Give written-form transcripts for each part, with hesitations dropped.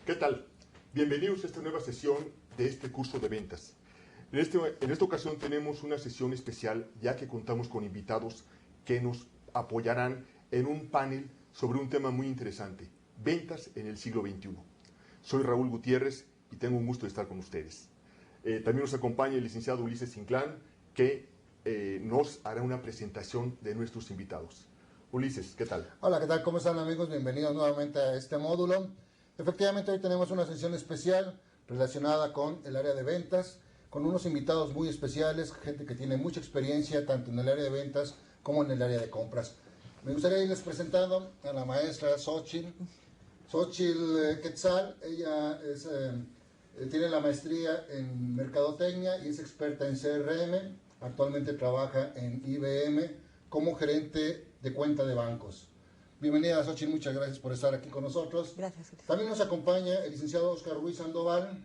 ¿Qué tal? Bienvenidos a esta nueva sesión de este curso de ventas. En esta ocasión tenemos una sesión especial, ya que contamos con invitados que nos apoyarán en un panel sobre un tema muy interesante: ventas en el siglo XXI. Soy Raúl Gutiérrez y tengo un gusto de estar con ustedes. También nos acompaña el licenciado Ulises Inclán, que nos hará una presentación de nuestros invitados. Ulises, ¿qué tal? Hola, ¿qué tal? ¿Cómo están, amigos? Bienvenidos nuevamente a este módulo. Efectivamente, hoy tenemos una sesión especial relacionada con el área de ventas, con unos invitados muy especiales, gente que tiene mucha experiencia tanto en el área de ventas como en el área de compras. Me gustaría irles presentando a la maestra Xochitl Quetzal. Ella tiene la maestría en Mercadotecnia y es experta en CRM. Actualmente trabaja en IBM como gerente de cuenta de bancos. Bienvenida, Xochitl, muchas gracias por estar aquí con nosotros. Gracias. También nos acompaña el licenciado Oscar Ruiz Sandoval.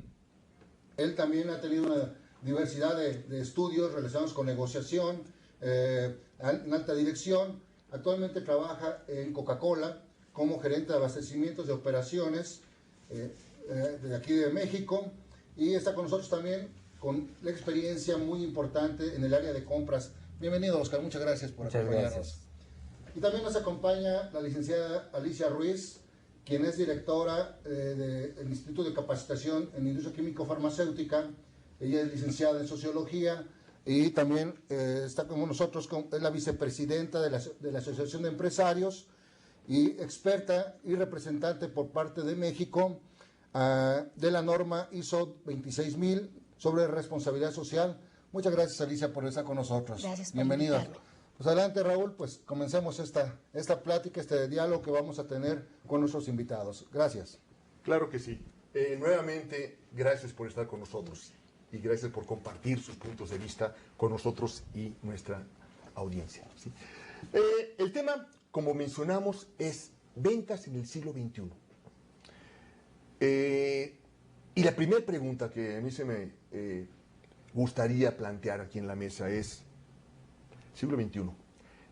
Él también ha tenido una diversidad de estudios relacionados con negociación, en alta dirección. Actualmente trabaja en Coca-Cola como gerente de abastecimientos de operaciones de aquí de México, y está con nosotros también con la experiencia muy importante en el área de compras. Bienvenido, Oscar, muchas gracias por acompañarnos. Gracias. Y también nos acompaña la licenciada Alicia Ruiz, quien es directora del Instituto de Capacitación en Industria Químico-Farmacéutica. Ella es licenciada en Sociología y también está como nosotros, es la vicepresidenta de la Asociación de Empresarios y experta y representante por parte de México de la norma ISO 26000 sobre responsabilidad social. Muchas gracias, Alicia, por estar con nosotros. Gracias por Bienvenida. invitarme. Pues adelante, Raúl, pues comencemos esta plática, este diálogo que vamos a tener con nuestros invitados. Gracias. Claro que sí. Nuevamente, gracias por estar con nosotros y gracias por compartir sus puntos de vista con nosotros y nuestra audiencia, ¿sí? El tema, como mencionamos, es ventas en el siglo XXI. Y la primera pregunta que a mí se me gustaría plantear aquí en la mesa es: siglo XXI,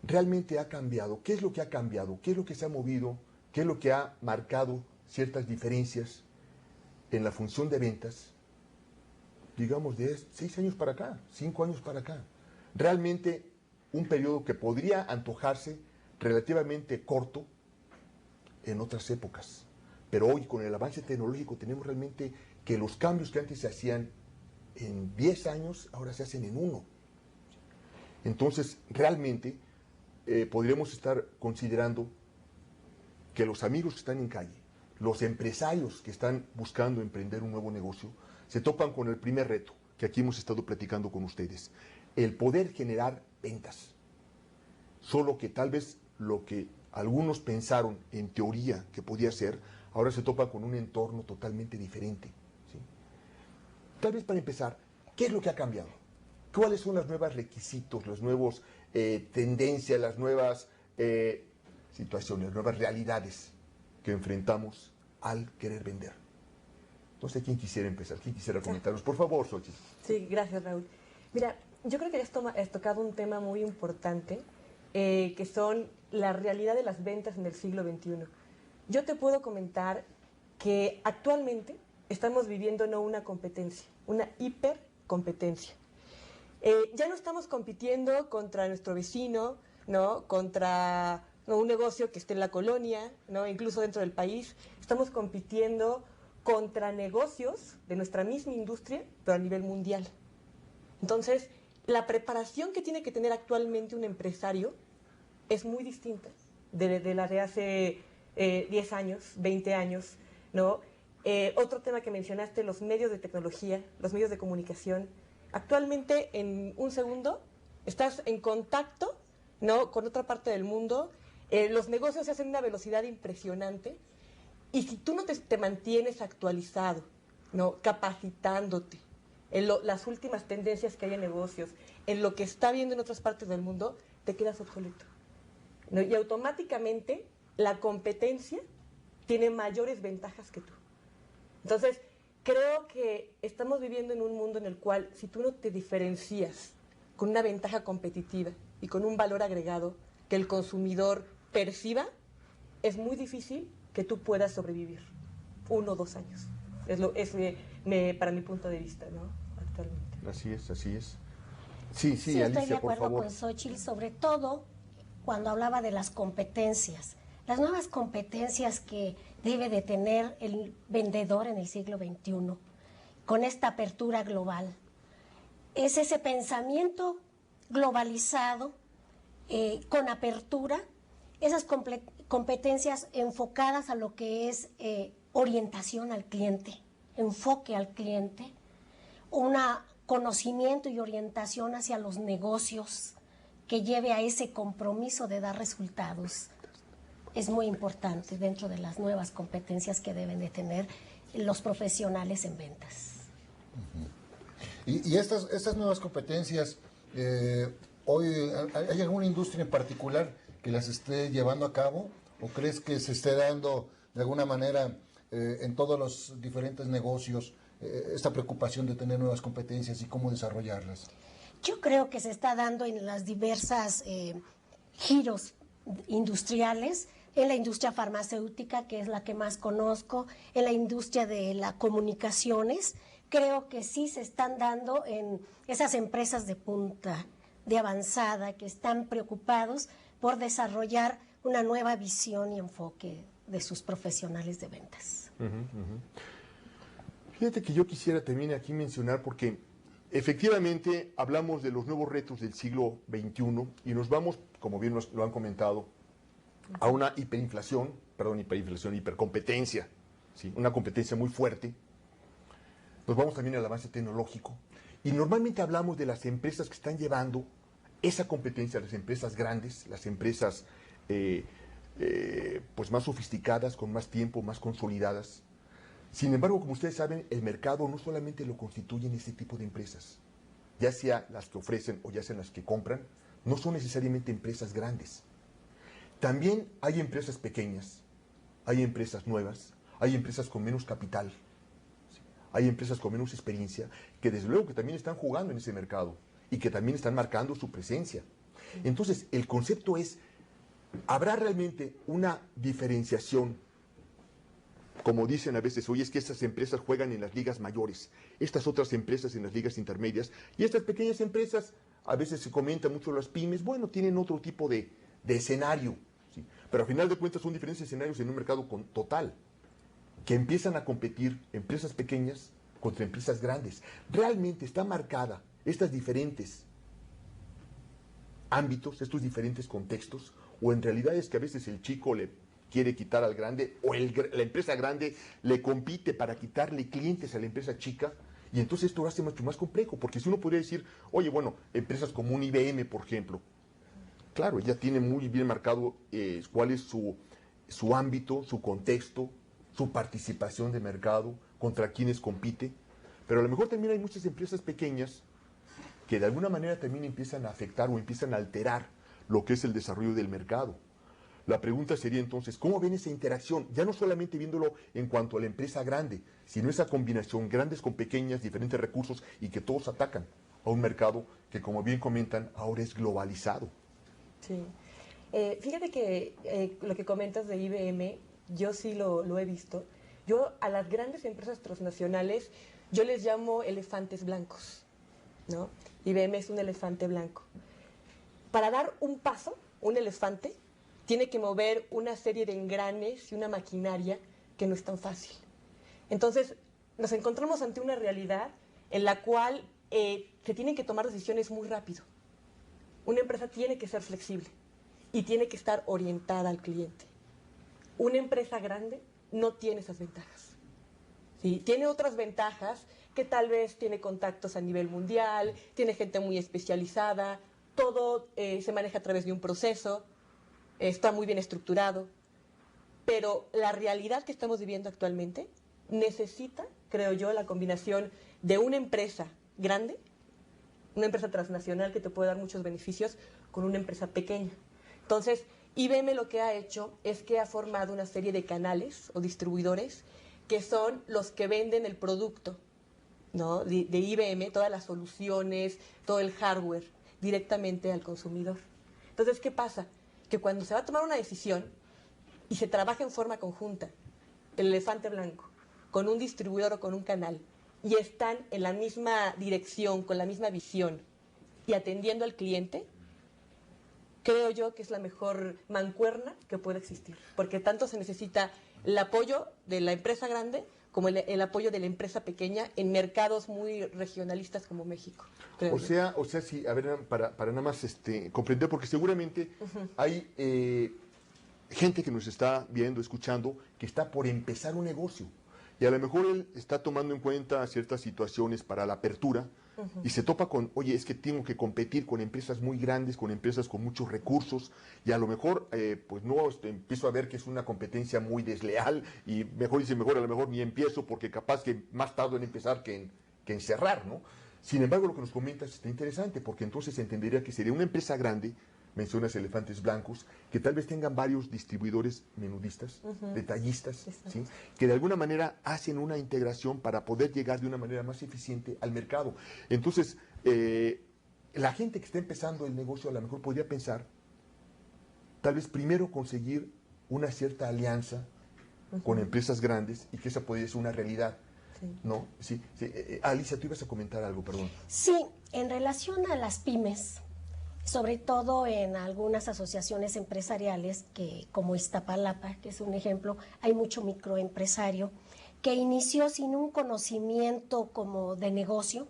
¿realmente ha cambiado? ¿Qué es lo que ha cambiado? ¿Qué es lo que se ha movido? ¿Qué es lo que ha marcado ciertas diferencias en la función de ventas, digamos, de 6 años para acá, 5 años para acá? Realmente un periodo que podría antojarse relativamente corto en otras épocas. Pero hoy, con el avance tecnológico, tenemos realmente que los cambios que antes se hacían en 10 años, ahora se hacen en 1. Entonces, realmente podríamos estar considerando que los amigos que están en calle, los empresarios que están buscando emprender un nuevo negocio, se topan con el primer reto que aquí hemos estado platicando con ustedes: el poder generar ventas. Solo que tal vez lo que algunos pensaron en teoría que podía ser, ahora se topa con un entorno totalmente diferente, ¿sí? Tal vez, para empezar, ¿qué es lo que ha cambiado? ¿Cuáles son los nuevos requisitos, las nuevas tendencias, las nuevas situaciones, las nuevas realidades que enfrentamos al querer vender? No sé quién quisiera empezar, quién quisiera comentarnos. Por favor, Xochitl. Sí, gracias, Raúl. Mira, yo creo que has tocado un tema muy importante, que son la realidad de las ventas en el siglo XXI. Yo te puedo comentar que actualmente estamos viviendo no una competencia, una hipercompetencia. Ya no estamos compitiendo contra nuestro vecino, ¿no? Contra un negocio que esté en la colonia, ¿no? Incluso dentro del país. Estamos compitiendo contra negocios de nuestra misma industria, pero a nivel mundial. Entonces, la preparación que tiene que tener actualmente un empresario es muy distinta de la de hace 10 años, 20 años, ¿no? Otro tema que mencionaste: los medios de tecnología, los medios de comunicación. Actualmente, en un segundo, estás en contacto, ¿no?, con otra parte del mundo. Los negocios se hacen a una velocidad impresionante. Y si tú no te mantienes actualizado, ¿no?, capacitándote en las últimas tendencias que hay en negocios, en lo que está viendo en otras partes del mundo, te quedas obsoleto, ¿no? Y automáticamente la competencia tiene mayores ventajas que tú. Entonces, creo que estamos viviendo en un mundo en el cual, si tú no te diferencias con una ventaja competitiva y con un valor agregado que el consumidor perciba, es muy difícil que tú puedas sobrevivir. 1 o 2 años. Para mi punto de vista, ¿no? Actualmente. Así es, así es. Sí, Sí, estoy de Alicia, por acuerdo favor. con Xóchitl, sobre todo cuando hablaba de las competencias. Las nuevas competencias que debe de tener el vendedor en el siglo XXI, con esta apertura global. Es ese pensamiento globalizado, con apertura, esas competencias enfocadas a lo que es orientación al cliente, enfoque al cliente, un conocimiento y orientación hacia los negocios que lleve a ese compromiso de dar resultados. Es muy importante dentro de las nuevas competencias que deben de tener los profesionales en ventas. Y estas nuevas competencias, hoy, ¿hay alguna industria en particular que las esté llevando a cabo? ¿O crees que se esté dando de alguna manera en todos los diferentes negocios esta preocupación de tener nuevas competencias y cómo desarrollarlas? Yo creo que se está dando en las diversas giros industriales, en la industria farmacéutica, que es la que más conozco, en la industria de las comunicaciones. Creo que sí se están dando en esas empresas de punta, de avanzada, que están preocupados por desarrollar una nueva visión y enfoque de sus profesionales de ventas. Fíjate que yo quisiera también aquí mencionar, porque efectivamente hablamos de los nuevos retos del siglo XXI y nos vamos, como bien lo han comentado, a una hipercompetencia, ¿sí? Una competencia muy fuerte. Nos vamos también al avance tecnológico. Y normalmente hablamos de las empresas que están llevando esa competencia, las empresas grandes, las empresas pues más sofisticadas, con más tiempo, más consolidadas. Sin embargo, como ustedes saben, el mercado no solamente lo constituyen este tipo de empresas, ya sea las que ofrecen o ya sean las que compran, no son necesariamente empresas grandes. También hay empresas pequeñas, hay empresas nuevas, hay empresas con menos capital, ¿sí? Hay empresas con menos experiencia, que desde luego que también están jugando en ese mercado y que también están marcando su presencia. Entonces, el concepto es, ¿habrá realmente una diferenciación? Como dicen a veces, oye, es que estas empresas juegan en las ligas mayores, estas otras empresas en las ligas intermedias, y estas pequeñas empresas, a veces se comenta mucho las pymes, bueno, tienen otro tipo de escenario, ¿sí? Pero al final de cuentas son diferentes escenarios en un mercado total, que empiezan a competir empresas pequeñas contra empresas grandes. Realmente está marcada estas diferentes ámbitos, estos diferentes contextos, o en realidad es que a veces el chico le quiere quitar al grande, o la empresa grande le compite para quitarle clientes a la empresa chica, y entonces esto lo hace mucho más complejo, porque si uno podría decir, oye, bueno, empresas como un IBM, por ejemplo, claro, ella tiene muy bien marcado cuál es su ámbito, su contexto, su participación de mercado, contra quienes compite, pero a lo mejor también hay muchas empresas pequeñas que de alguna manera también empiezan a afectar o empiezan a alterar lo que es el desarrollo del mercado. La pregunta sería entonces, ¿cómo ven esa interacción? Ya no solamente viéndolo en cuanto a la empresa grande, sino esa combinación, grandes con pequeñas, diferentes recursos, y que todos atacan a un mercado que, como bien comentan, ahora es globalizado. Sí. Fíjate que lo que comentas de IBM, yo sí lo he visto. Yo a las grandes empresas transnacionales, yo les llamo elefantes blancos, ¿no? IBM es un elefante blanco. Para dar un paso, un elefante tiene que mover una serie de engranes y una maquinaria que no es tan fácil. Entonces, nos encontramos ante una realidad en la cual se tienen que tomar decisiones muy rápido. Una empresa tiene que ser flexible y tiene que estar orientada al cliente. Una empresa grande no tiene esas ventajas. ¿Sí? Tiene otras ventajas, que tal vez tiene contactos a nivel mundial, tiene gente muy especializada, todo se maneja a través de un proceso, está muy bien estructurado, pero la realidad que estamos viviendo actualmente necesita, creo yo, la combinación de una empresa grande, una empresa transnacional que te puede dar muchos beneficios, con una empresa pequeña. Entonces, IBM lo que ha hecho es que ha formado una serie de canales o distribuidores que son los que venden el producto, ¿no? de IBM, todas las soluciones, todo el hardware, directamente al consumidor. Entonces, ¿qué pasa? Que cuando se va a tomar una decisión y se trabaja en forma conjunta, el elefante blanco con un distribuidor o con un canal y están en la misma dirección, con la misma visión y atendiendo al cliente, creo yo que es la mejor mancuerna que puede existir, porque tanto se necesita el apoyo de la empresa grande como el apoyo de la empresa pequeña en mercados muy regionalistas como México. O sea, sí, a ver, para nada más comprender, porque seguramente hay gente que nos está viendo, escuchando, que está por empezar un negocio. Y a lo mejor él está tomando en cuenta ciertas situaciones para la apertura y se topa con, oye, es que tengo que competir con empresas muy grandes, con empresas con muchos recursos, y a lo mejor, pues no, empiezo a ver que es una competencia muy desleal, y mejor dice, mejor a lo mejor ni empiezo, porque capaz que más tardo en empezar que en cerrar, ¿no? Sin embargo, lo que nos comentas está interesante, porque entonces se entendería que sería una empresa grande, mencionas elefantes blancos, que tal vez tengan varios distribuidores menudistas, detallistas, ¿sí? Que de alguna manera hacen una integración para poder llegar de una manera más eficiente al mercado. Entonces, la gente que está empezando el negocio a lo mejor podría pensar, tal vez primero conseguir una cierta alianza con empresas grandes y que esa podría ser una realidad. Sí. ¿No? Sí, sí. Alicia, tú ibas a comentar algo, perdón. Sí, en relación a las pymes, sobre todo en algunas asociaciones empresariales, que como Iztapalapa, que es un ejemplo, hay mucho microempresario que inició sin un conocimiento como de negocio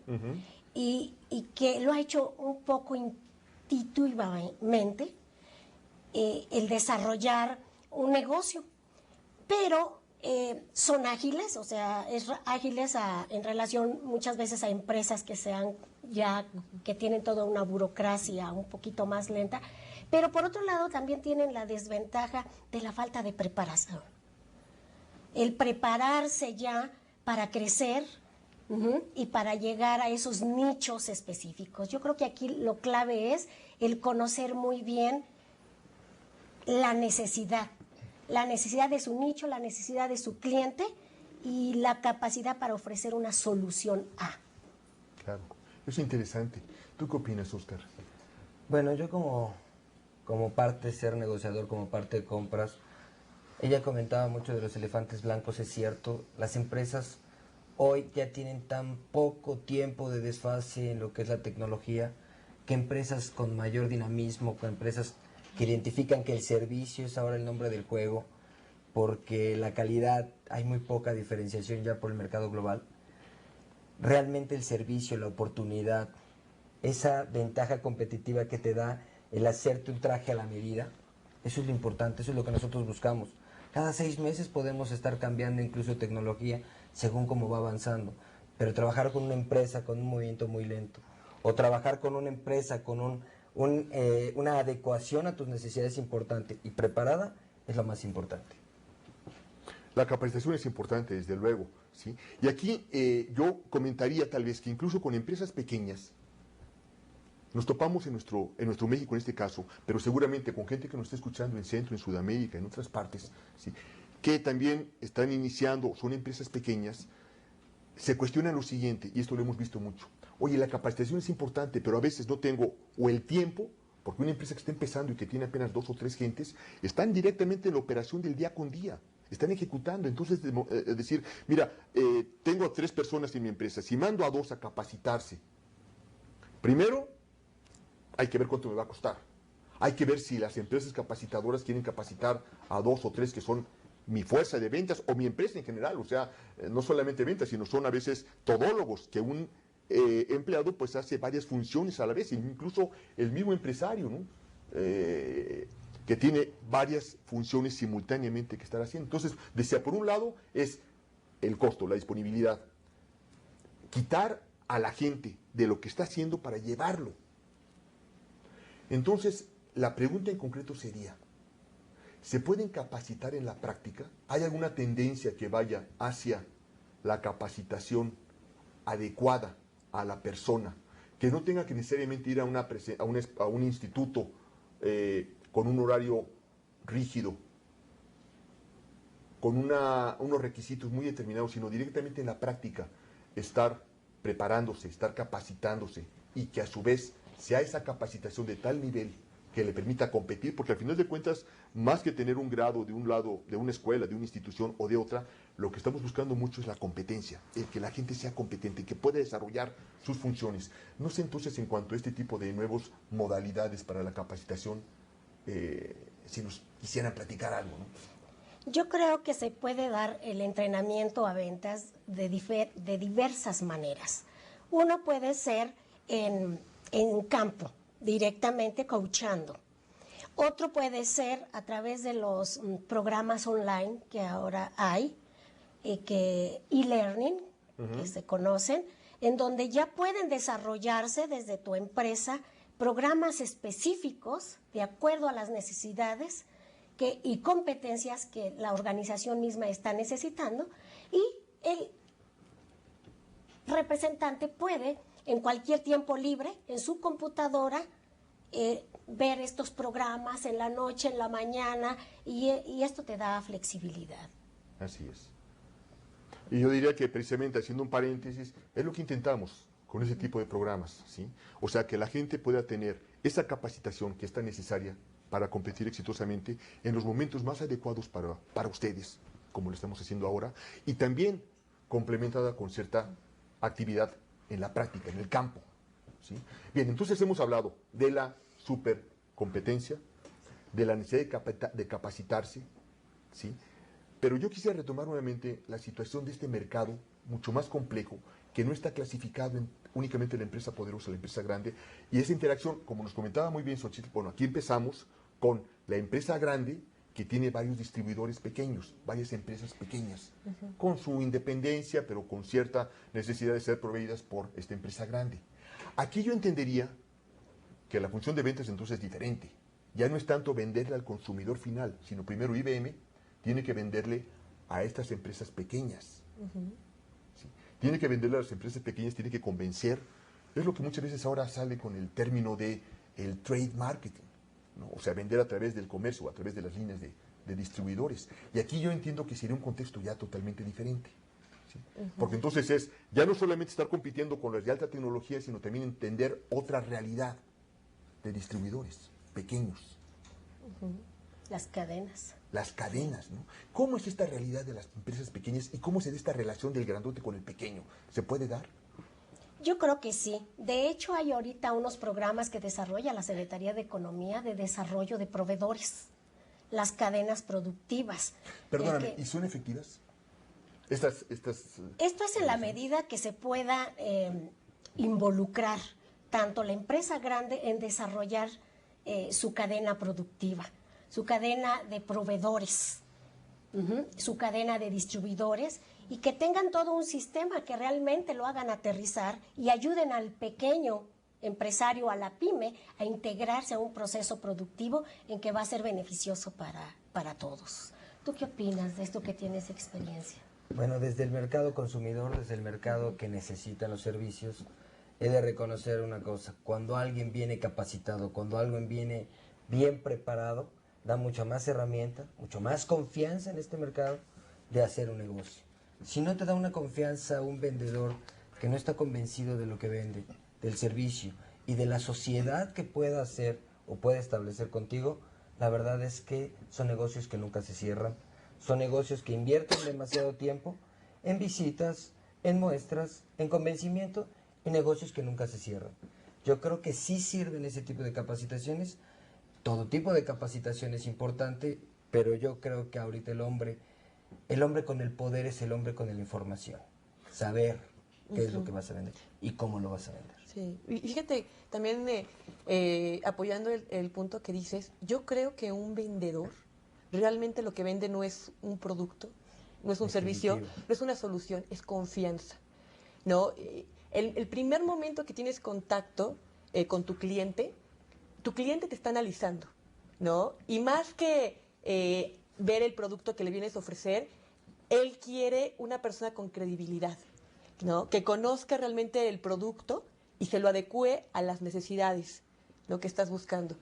y que lo ha hecho un poco intuitivamente, el desarrollar un negocio, pero son ágiles, o sea, ágiles en relación muchas veces a empresas que sean ya, que tienen toda una burocracia un poquito más lenta, pero por otro lado también tienen la desventaja de la falta de preparación. El prepararse ya para crecer y para llegar a esos nichos específicos. Yo creo que aquí lo clave es el conocer muy bien la necesidad de su nicho, la necesidad de su cliente y la capacidad para ofrecer una solución a. Claro, es interesante. ¿Tú qué opinas, Oscar? Bueno, yo como parte de ser negociador, como parte de compras, ella comentaba mucho de los elefantes blancos, es cierto, las empresas hoy ya tienen tan poco tiempo de desfase en lo que es la tecnología, que empresas con mayor dinamismo, con empresas que identifican que el servicio es ahora el nombre del juego, porque la calidad, hay muy poca diferenciación ya por el mercado global. Realmente el servicio, la oportunidad, esa ventaja competitiva que te da el hacerte un traje a la medida, eso es lo importante, eso es lo que nosotros buscamos. Cada 6 meses podemos estar cambiando incluso tecnología según cómo va avanzando, pero trabajar con una empresa con un movimiento muy lento, o trabajar con una empresa con una adecuación a tus necesidades importante y preparada, es lo más importante. La capacitación es importante, desde luego, ¿sí? Y aquí yo comentaría tal vez que incluso con empresas pequeñas, nos topamos en nuestro México en este caso, pero seguramente con gente que nos está escuchando en Centro, en Sudamérica, en otras partes, ¿sí? Que también están iniciando, son empresas pequeñas, se cuestionan lo siguiente, y esto lo hemos visto mucho. Oye, la capacitación es importante, pero a veces no tengo o el tiempo, porque una empresa que está empezando y que tiene apenas 2 o 3 gentes, están directamente en la operación del día con día, están ejecutando. Entonces, decir, mira, tengo a 3 personas en mi empresa, si mando a 2 a capacitarse, primero, hay que ver cuánto me va a costar. Hay que ver si las empresas capacitadoras quieren capacitar a 2 o 3 que son mi fuerza de ventas o mi empresa en general. O sea, no solamente ventas, sino son a veces todólogos, que un empleado pues hace varias funciones a la vez, incluso el mismo empresario, ¿no? Que tiene varias funciones simultáneamente que estar haciendo. Entonces, decía, por un lado es el costo, la disponibilidad. Quitar a la gente de lo que está haciendo para llevarlo. Entonces, la pregunta en concreto sería, ¿se pueden capacitar en la práctica? ¿Hay alguna tendencia que vaya hacia la capacitación adecuada a la persona? Que no tenga que necesariamente ir a un instituto con un horario rígido, con unos requisitos muy determinados, sino directamente en la práctica, estar preparándose, estar capacitándose, y que a su vez sea esa capacitación de tal nivel que le permita competir, porque al final de cuentas, más que tener un grado de un lado, de una escuela, de una institución o de otra, lo que estamos buscando mucho es la competencia, el que la gente sea competente, que pueda desarrollar sus funciones. No sé entonces en cuanto a este tipo de nuevas modalidades para la capacitación, si nos quisieran platicar algo, ¿no? Yo creo que se puede dar el entrenamiento a ventas de diversas maneras. Uno puede ser en campo, directamente coachando. Otro puede ser a través de los programas online que ahora hay, que e-learning, que se conocen, en donde ya pueden desarrollarse desde tu empresa programas específicos de acuerdo a las necesidades y competencias que la organización misma está necesitando, y el representante puede en cualquier tiempo libre en su computadora ver estos programas en la noche, en la mañana, y esto te da flexibilidad. Así es. Y yo diría que precisamente, haciendo un paréntesis, es lo que intentamos con ese tipo de programas, ¿sí? O sea, que la gente pueda tener esa capacitación que está necesaria para competir exitosamente en los momentos más adecuados para ustedes, como lo estamos haciendo ahora, y también complementada con cierta actividad en la práctica, en el campo, ¿sí? Bien, entonces hemos hablado de la supercompetencia, de la necesidad de capacitarse, ¿sí? Pero yo quisiera retomar nuevamente la situación de este mercado mucho más complejo, que no está clasificado únicamente en la empresa poderosa, la empresa grande, y esa interacción, como nos comentaba muy bien Xochitl, bueno, aquí empezamos con la empresa grande, que tiene varios distribuidores pequeños, varias empresas pequeñas, con su independencia, pero con cierta necesidad de ser proveídas por esta empresa grande. Aquí yo entendería que la función de ventas entonces es diferente. Ya no es tanto venderle al consumidor final, sino primero IBM tiene que venderle a estas empresas pequeñas. ¿Sí? Tiene que venderle a las empresas pequeñas, tiene que convencer. Es lo que muchas veces ahora sale con el término de el trade marketing, ¿no? O sea, vender a través del comercio, a través de las líneas de distribuidores. Y aquí yo entiendo que sería un contexto ya totalmente diferente. ¿Sí? Porque entonces ya no solamente estar compitiendo con las de alta tecnología, sino también entender otra realidad de distribuidores pequeños. Las cadenas. Las cadenas, ¿no? ¿Cómo es esta realidad de las empresas pequeñas y cómo se da esta relación del grandote con el pequeño? ¿Se puede dar? Yo creo que sí. De hecho, hay ahorita unos programas que desarrolla la Secretaría de Economía de desarrollo de proveedores, las cadenas productivas. Perdóname, ¿y son efectivas? Esto es en la medida que se pueda involucrar tanto la empresa grande en desarrollar su cadena productiva, su cadena de proveedores, su cadena de distribuidores, y que tengan todo un sistema que realmente lo hagan aterrizar y ayuden al pequeño empresario, a la pyme, a integrarse a un proceso productivo en que va a ser beneficioso para todos. ¿Tú qué opinas de esto que tienes experiencia? Bueno, desde el mercado consumidor, desde el mercado que necesita los servicios, he de reconocer una cosa: cuando alguien viene capacitado, cuando alguien viene bien preparado, da mucha más herramienta, mucho más confianza en este mercado de hacer un negocio. Si no te da una confianza un vendedor que no está convencido de lo que vende, del servicio y de la sociedad que pueda hacer o pueda establecer contigo, la verdad es que son negocios que nunca se cierran, son negocios que invierten demasiado tiempo en visitas, en muestras, en convencimiento, y negocios que nunca se cierran. Yo creo que sí sirven ese tipo de capacitaciones. Todo tipo de capacitación es importante, pero yo creo que ahorita el hombre con el poder es el hombre con la información. Saber qué es lo que vas a vender y cómo lo vas a vender. Sí, y fíjate, también apoyando el punto que dices, yo creo que un vendedor realmente lo que vende no es un producto, no es un servicio, no es una solución, es confianza, ¿no? El primer momento que tienes contacto con tu cliente te está analizando, ¿no? Y más que ver el producto que le vienes a ofrecer, él quiere una persona con credibilidad, ¿no? Que conozca realmente el producto y se lo adecue a las necesidades, ¿no?, que estás buscando.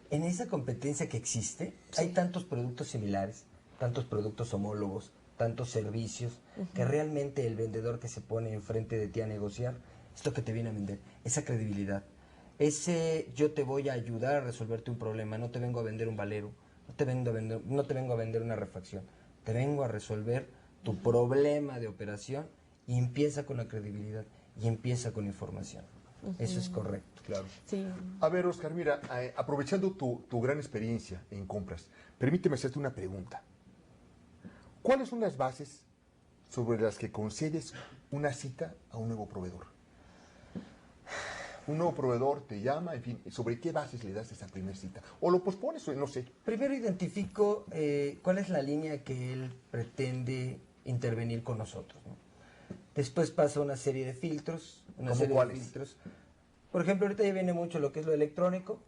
En esa competencia que existe, hay tantos productos similares, tantos productos homólogos, tantos servicios, que realmente el vendedor que se pone enfrente de ti a negociar es lo que te viene a vender, esa credibilidad, ese yo te voy a ayudar a resolverte un problema, no te vengo a vender un valero, no te vengo a vender una refacción, te vengo a resolver tu problema de operación y empieza con la credibilidad y empieza con información. Eso es correcto. Claro. Sí. A ver, Oscar, mira, aprovechando tu gran experiencia en compras, permíteme hacerte una pregunta. ¿Cuáles son las bases sobre las que concedes una cita a un nuevo proveedor? Un nuevo proveedor te llama, en fin, ¿sobre qué bases le das esa primera cita? ¿O lo pospones o no sé? Primero identifico cuál es la línea que él pretende intervenir con nosotros, ¿no? Después pasa una serie de filtros. ¿Cómo cuáles? Por ejemplo, ahorita ya viene mucho lo que es lo electrónico,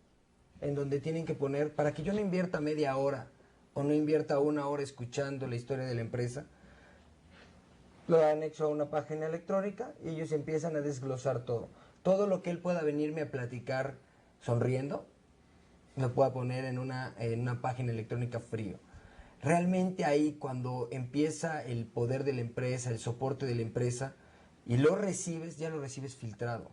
en donde tienen que poner, para que yo no invierta media hora o no invierta una hora escuchando la historia de la empresa, lo anexo a una página electrónica y ellos empiezan a desglosar todo. Todo lo que él pueda venirme a platicar sonriendo, lo pueda poner en una página electrónica frío. Realmente ahí cuando empieza el poder de la empresa, el soporte de la empresa, y lo recibes, ya lo recibes filtrado.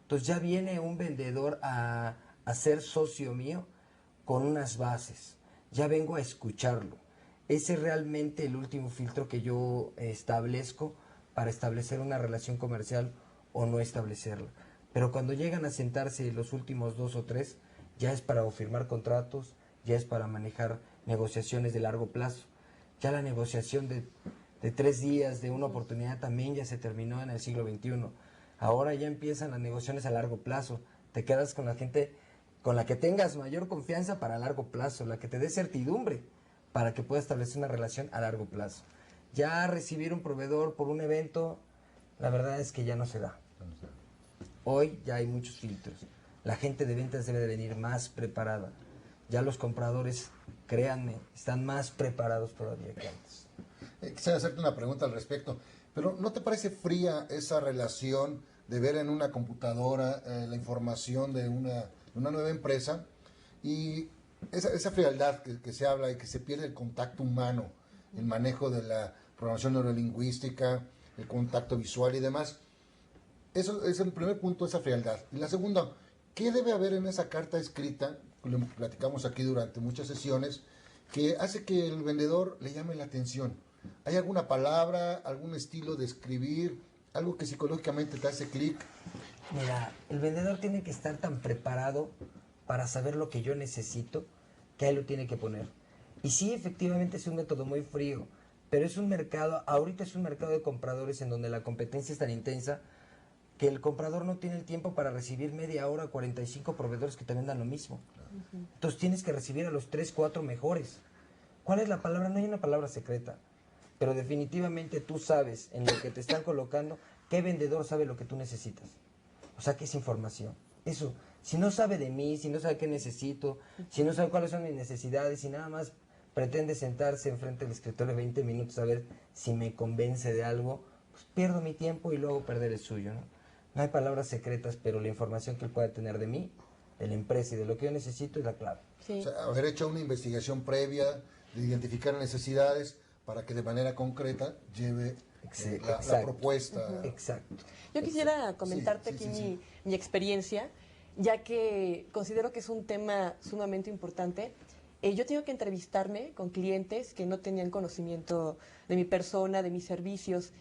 Entonces ya viene un vendedor a ser socio mío con unas bases. Ya vengo a escucharlo. Ese es realmente el último filtro que yo establezco para establecer una relación comercial o no establecerla. Pero cuando llegan a sentarse los últimos 2 o 3, ya es para firmar contratos, ya es para manejar negociaciones de largo plazo. Ya la negociación de 3 días, de una oportunidad, también ya se terminó en el siglo XXI. Ahora ya empiezan las negociaciones a largo plazo. Te quedas con la gente con la que tengas mayor confianza para largo plazo, la que te dé certidumbre para que puedas establecer una relación a largo plazo. Ya recibir un proveedor por un evento, la verdad es que ya no se da. Hoy ya hay muchos filtros. La gente de ventas debe de venir más preparada. Ya los compradores, créanme, están más preparados todavía que antes. Quisiera hacerte una pregunta al respecto, pero ¿no te parece fría esa relación de ver en una computadora la información de una nueva empresa y esa frialdad que se habla y que se pierde el contacto humano, el manejo de la programación neurolingüística, el contacto visual y demás? Eso es el primer punto, esa frialdad. Y la segunda, ¿qué debe haber en esa carta escrita, lo platicamos aquí durante muchas sesiones, que hace que el vendedor le llame la atención? ¿Hay alguna palabra, algún estilo de escribir, algo que psicológicamente te hace clic? Mira, el vendedor tiene que estar tan preparado para saber lo que yo necesito, que ahí lo tiene que poner. Y sí, efectivamente es un método muy frío, pero es un mercado, ahorita es un mercado de compradores en donde la competencia es tan intensa que el comprador no tiene el tiempo para recibir media hora 45 proveedores que te vendan lo mismo. Entonces tienes que recibir a los 3, 4 mejores. ¿Cuál es la palabra? No hay una palabra secreta, pero definitivamente tú sabes en lo que te están colocando qué vendedor sabe lo que tú necesitas. O sea, que es información. Eso, si no sabe de mí, si no sabe qué necesito, si no sabe cuáles son mis necesidades, si nada más pretende sentarse enfrente del escritorio 20 minutos a ver si me convence de algo, pues pierdo mi tiempo y luego perder el suyo, ¿no? No hay palabras secretas, pero la información que él pueda tener de mí, de la empresa y de lo que yo necesito es la clave. Sí. O sea, haber hecho una investigación previa, de identificar necesidades para que de manera concreta lleve la propuesta. Exacto. Yo quisiera comentarte Sí, sí, aquí sí. mi experiencia, ya que considero que es un tema sumamente importante. Yo tengo que entrevistarme con clientes que no tenían conocimiento de mi persona, de mis servicios.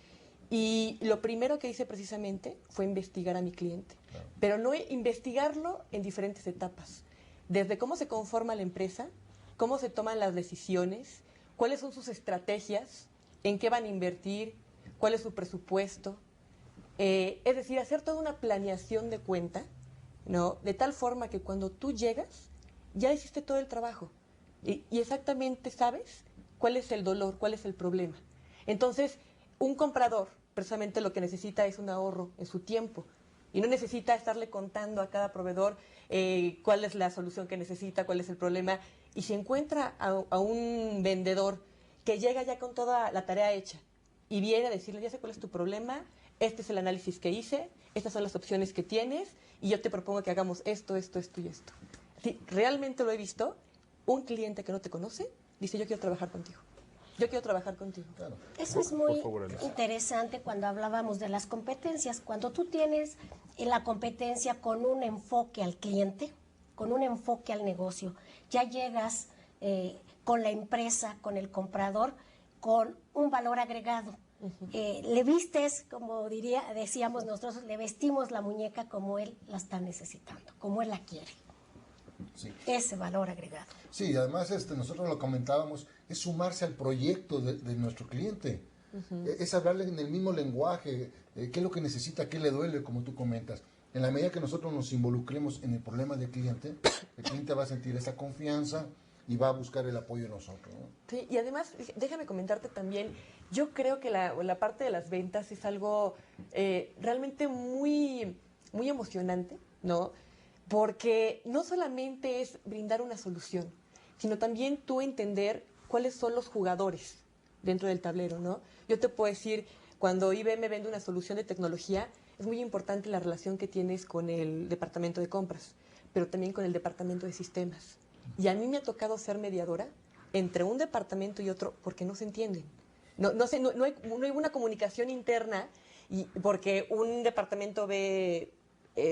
Y lo primero que hice precisamente fue investigar a mi cliente, pero no investigarlo en diferentes etapas, desde cómo se conforma la empresa, cómo se toman las decisiones, cuáles son sus estrategias, en qué van a invertir, cuál es su presupuesto, es decir, hacer toda una planeación de cuenta, ¿no? De tal forma que cuando tú llegas, ya hiciste todo el trabajo y exactamente sabes cuál es el dolor, cuál es el problema. Entonces, un comprador precisamente lo que necesita es un ahorro en su tiempo y no necesita estarle contando a cada proveedor cuál es la solución que necesita, cuál es el problema. Y si encuentra a un vendedor que llega ya con toda la tarea hecha y viene a decirle, ya sé cuál es tu problema, este es el análisis que hice, estas son las opciones que tienes y yo te propongo que hagamos esto, esto, esto y esto. Sí, realmente lo he visto. Un cliente que no te conoce dice, yo quiero trabajar contigo. Yo quiero trabajar contigo. Claro. Eso es muy Por favor, Alicia. interesante cuando hablábamos de las competencias. Cuando tú tienes en la competencia con un enfoque al cliente, con un enfoque al negocio. Ya llegas con la empresa, con el comprador, con un valor agregado. Le vistes, como decíamos nosotros, le vestimos la muñeca como él la está necesitando, como él la quiere. Sí. Ese valor agregado. Sí, además nosotros lo comentábamos, es sumarse al proyecto de nuestro cliente. Es hablarle en el mismo lenguaje, qué es lo que necesita, qué le duele, como tú comentas. En la medida que nosotros nos involucremos en el problema del cliente, el cliente va a sentir esa confianza y va a buscar el apoyo de nosotros, ¿no? Sí, y además, déjame comentarte también, yo creo que la parte de las ventas es algo realmente muy, muy emocionante, ¿no? Porque no solamente es brindar una solución, sino también tú entender cuáles son los jugadores dentro del tablero, ¿no? Yo te puedo decir, cuando IBM vende una solución de tecnología, es muy importante la relación que tienes con el departamento de compras, pero también con el departamento de sistemas. Y a mí me ha tocado ser mediadora entre un departamento y otro porque no se entienden. No hay una comunicación interna y porque un departamento ve,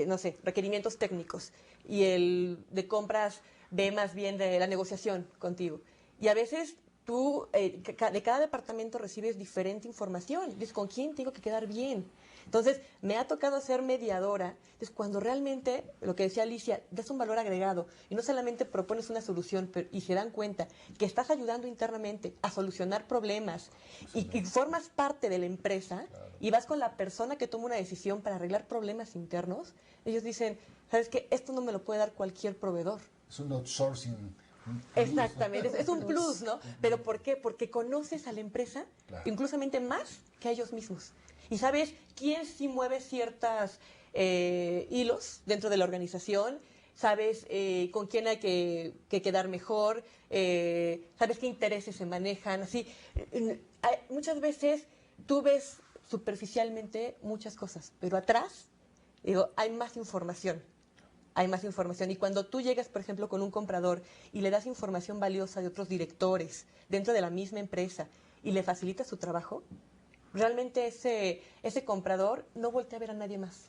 no sé, requerimientos técnicos y el de compras ve más bien de la negociación contigo. Y a veces tú de cada departamento recibes diferente información. Dices, ¿con quién tengo que quedar bien? Entonces, me ha tocado ser mediadora. Entonces, cuando realmente, lo que decía Alicia, das un valor agregado y no solamente propones una solución y se dan cuenta que estás ayudando internamente a solucionar problemas y formas parte de la empresa y vas con la persona que toma una decisión para arreglar problemas internos, ellos dicen, ¿sabes qué? Esto no me lo puede dar cualquier proveedor. Es un outsourcing. Exactamente, es un plus, ¿no? ¿Pero por qué? Porque conoces a la empresa, Claro. inclusamente más que a ellos mismos. Y sabes quién sí mueve ciertos hilos dentro de la organización, sabes con quién hay que quedar mejor, sabes qué intereses se manejan, así. Muchas veces tú ves superficialmente muchas cosas, pero atrás, digo, hay más información. Hay más información. Y cuando tú llegas, por ejemplo, con un comprador y le das información valiosa de otros directores dentro de la misma empresa y le facilitas su trabajo, realmente ese comprador no voltea a ver a nadie más.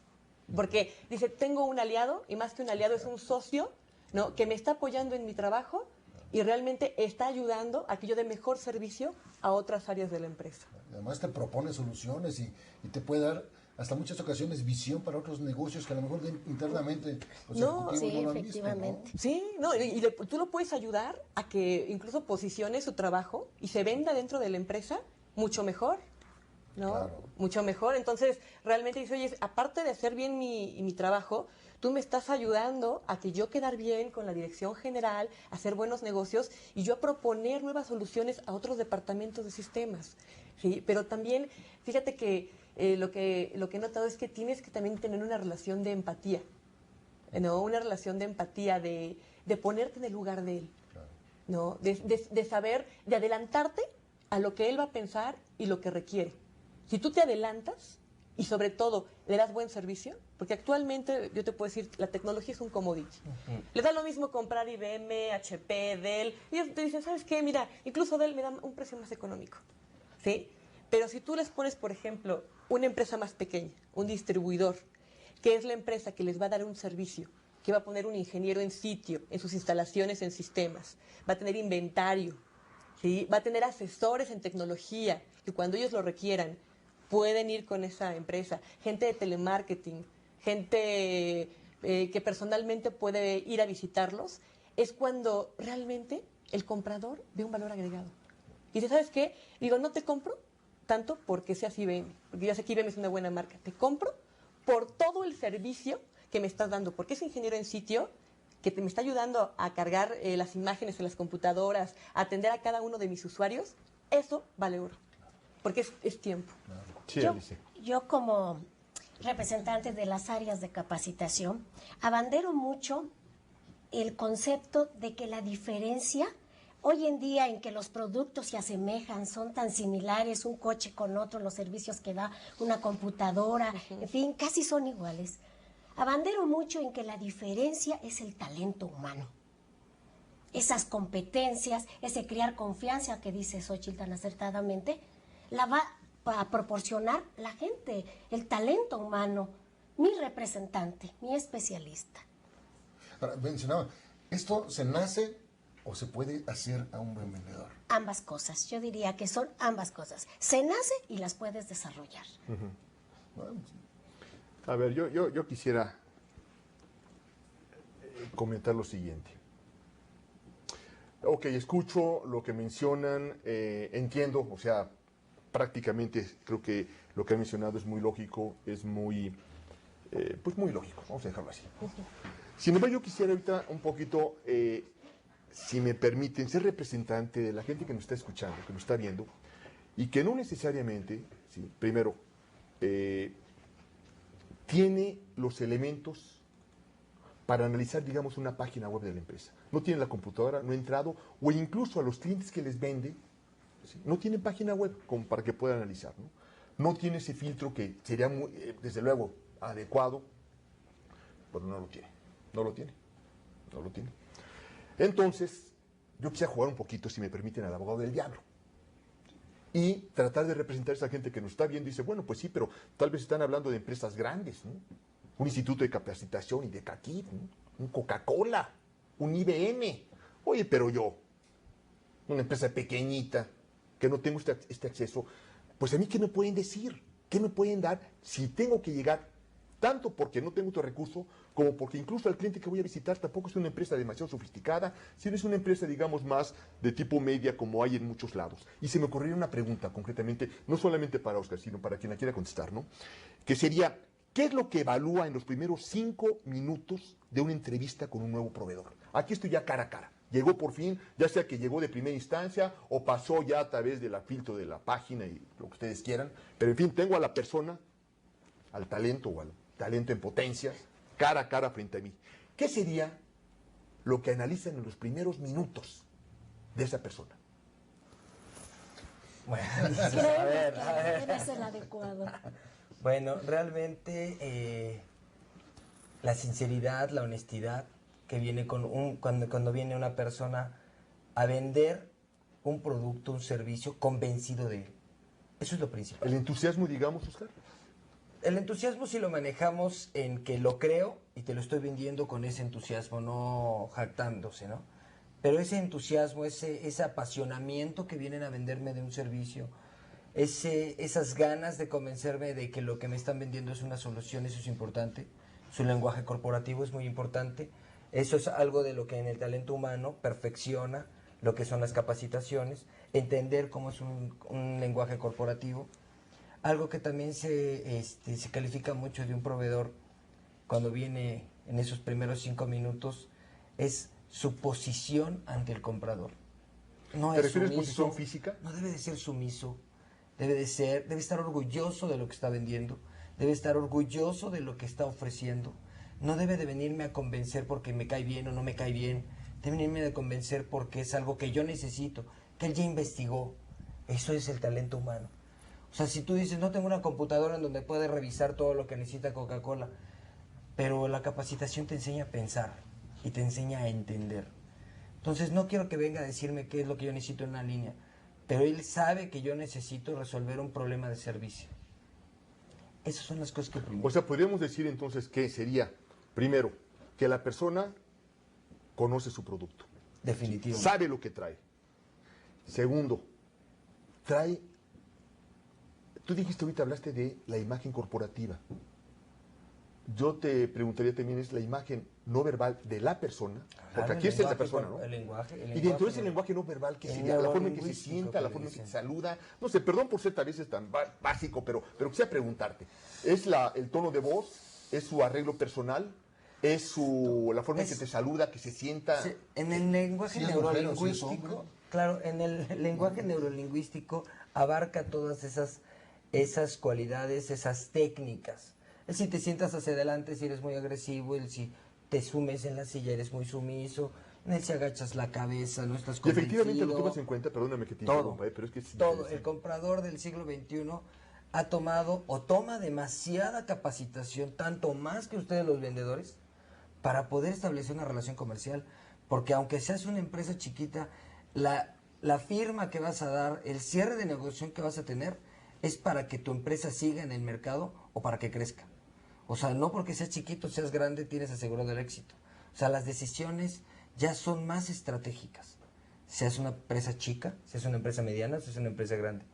Porque dice, tengo un aliado, y más que un aliado es un socio, ¿no? Que me está apoyando en mi trabajo y realmente está ayudando a que yo dé mejor servicio a otras áreas de la empresa. Además te propone soluciones y te puede dar hasta muchas ocasiones visión para otros negocios que a lo mejor internamente los No, ejecutivos sí, no lo han visto, efectivamente. ¿no? Sí, no, tú lo puedes ayudar a que incluso posicione su trabajo y se venda dentro de la empresa mucho mejor, ¿no? Claro. Mucho mejor. Entonces, realmente dice, oye, aparte de hacer bien mi trabajo, tú me estás ayudando a que yo quedar bien con la dirección general, a hacer buenos negocios y yo a proponer nuevas soluciones a otros departamentos de sistemas, ¿sí? Pero también, fíjate que lo que he notado es que tienes que también tener una relación de empatía, ¿no? Una relación de empatía, de ponerte en el lugar de él, Claro. ¿no? De saber, de adelantarte a lo que él va a pensar y lo que requiere. Si tú te adelantas y sobre todo le das buen servicio, porque actualmente yo te puedo decir, la tecnología es un commodity. Le da lo mismo comprar IBM, HP, Dell, y ellos te dicen, ¿sabes qué? Mira, incluso Dell me da un precio más económico, ¿sí? Pero si tú les pones, por ejemplo, una empresa más pequeña, un distribuidor, que es la empresa que les va a dar un servicio, que va a poner un ingeniero en sitio, en sus instalaciones, en sistemas, va a tener inventario, ¿sí? Va a tener asesores en tecnología, que cuando ellos lo requieran, pueden ir con esa empresa, gente de telemarketing, gente que personalmente puede ir a visitarlos, es cuando realmente el comprador ve un valor agregado. Y dice, ¿sabes qué? Digo, no te compro tanto porque seas IBM, porque ya sé que IBM es una buena marca, te compro por todo el servicio que me estás dando, porque ese ingeniero en sitio que me está ayudando a cargar las imágenes en las computadoras, a atender a cada uno de mis usuarios, eso vale oro, porque es tiempo. Sí, Yo, Alicia. yo como representante de las áreas de capacitación, abandero mucho el concepto de que la diferencia, hoy en día en que los productos se asemejan, son tan similares, un coche con otro, los servicios que da una computadora, en fin, casi son iguales. Abandero mucho en que la diferencia es el talento humano. Esas competencias, ese crear confianza que dice Xóchitl tan acertadamente, la va a proporcionar la gente, el talento humano. mi representante, mi especialista. Ahora, mencionaba, ¿esto se nace o se puede hacer a un buen vendedor? Ambas cosas, yo diría que son ambas cosas. Se nace y las puedes desarrollar. Bueno, A ver, yo quisiera comentar lo siguiente. Ok, escucho lo que mencionan, entiendo, o sea, prácticamente creo que lo que han mencionado es muy lógico, es muy, pues muy lógico, vamos a dejarlo así. Sin embargo, yo quisiera ahorita un poquito, si me permiten, ser representante de la gente que nos está escuchando, que nos está viendo, y que no necesariamente, sí, primero, tiene los elementos para analizar, digamos, una página web de la empresa. No tiene la computadora, no ha entrado, o incluso a los clientes que les vende, ¿sí? No tienen página web como para que pueda analizar, ¿no? No tiene ese filtro que sería, muy, desde luego, adecuado, pero no lo tiene, no lo tiene, no lo tiene. Entonces, yo quisiera jugar un poquito, si me permiten, al abogado del diablo. Y tratar de representar a esa gente que nos está viendo y dice, bueno, pues sí, pero tal vez están hablando de empresas grandes, ¿no? Un instituto de capacitación y de CACIF, ¿no? Un Coca-Cola, un IBM. Oye, pero yo, una empresa pequeñita, que no tengo este acceso, pues a mí, ¿qué me pueden decir? ¿Qué me pueden dar si tengo que llegar, tanto porque no tengo otro recurso, como porque incluso al cliente que voy a visitar tampoco es una empresa demasiado sofisticada, sino es una empresa, digamos, más de tipo media, como hay en muchos lados? Y se me ocurriría una pregunta, concretamente, no solamente para Oscar, sino para quien la quiera contestar, ¿no? Que sería, ¿qué es lo que evalúa en los primeros 5 minutos de una entrevista con un nuevo proveedor? Aquí estoy ya cara a cara. Llegó por fin, ya sea que llegó de primera instancia o pasó ya a través del filtro de la página y lo que ustedes quieran. Pero en fin, tengo a la persona, al talento o al talento en potencia, cara a cara frente a mí. ¿Qué sería lo que analizan en los primeros minutos de esa persona? Bueno, Creo a ver, que eres el adecuado. Bueno, realmente la sinceridad, la honestidad que viene cuando viene una persona a vender un producto, un servicio, convencido de él. Eso es lo principal. El entusiasmo, digamos, Oscar. El entusiasmo si lo manejamos en que lo creo y te lo estoy vendiendo con ese entusiasmo, no jactándose, ¿no? Pero ese entusiasmo, ese apasionamiento que vienen a venderme de un servicio, esas ganas de convencerme de que lo que me están vendiendo es una solución, eso es importante. Su lenguaje corporativo es muy importante. Eso es algo de lo que en el talento humano perfecciona lo que son las capacitaciones, entender cómo es un lenguaje corporativo. Algo que también se califica mucho de un proveedor cuando viene en esos primeros 5 minutos es su posición ante el comprador. No ¿Te es refieres sumiso, posición física? no debe de ser sumiso, debe estar orgulloso de lo que está vendiendo, debe estar orgulloso de lo que está ofreciendo. No debe de venirme a convencer porque me cae bien o no me cae bien, debe venirme a convencer porque es algo que yo necesito, que él ya investigó. Eso es el talento humano. O sea, si tú dices, no tengo una computadora en donde puede revisar todo lo que necesita Coca-Cola, pero la capacitación te enseña a pensar y te enseña a entender. Entonces no quiero que venga a decirme qué es lo que yo necesito en una línea, pero él sabe que yo necesito resolver un problema de servicio. Esas son las cosas que primero. O sea, podríamos decir entonces que sería, primero, que la persona conoce su producto. Definitivamente. Sabe lo que trae. Segundo, trae... Tú dijiste ahorita, hablaste de la imagen corporativa. Yo te preguntaría también, es la imagen no verbal de la persona, porque aquí es la persona, ¿no? El lenguaje. Y dentro de ese lenguaje no verbal, ¿qué sería? La forma en que se sienta, la forma en que te saluda. No sé, perdón por ser a veces tan básico, pero quisiera preguntarte. ¿Es el tono de voz? ¿Es su arreglo personal? ¿Es la forma en que te saluda, que se sienta? Sí, en el lenguaje Si es mujer o si es neurolingüístico, hombre. claro, en el lenguaje neurolingüístico abarca todas esas cualidades, esas técnicas. El si te sientas hacia adelante, si eres muy agresivo, el si te sumes en la silla, eres muy sumiso, en el si agachas la cabeza, no estás Y convencido. efectivamente lo tomas en cuenta, perdóname que te Todo, interrumpa, pero es que es todo. interesante. El comprador del siglo XXI ha tomado o toma demasiada capacitación, tanto más que ustedes los vendedores, para poder establecer una relación comercial. Porque aunque seas una empresa chiquita, la firma que vas a dar, el cierre de negociación que vas a tener, es para que tu empresa siga en el mercado o para que crezca. O sea, no porque seas chiquito, seas grande, tienes asegurado el éxito. O sea, las decisiones ya son más estratégicas. Seas una empresa chica, seas una empresa mediana, seas una empresa grande.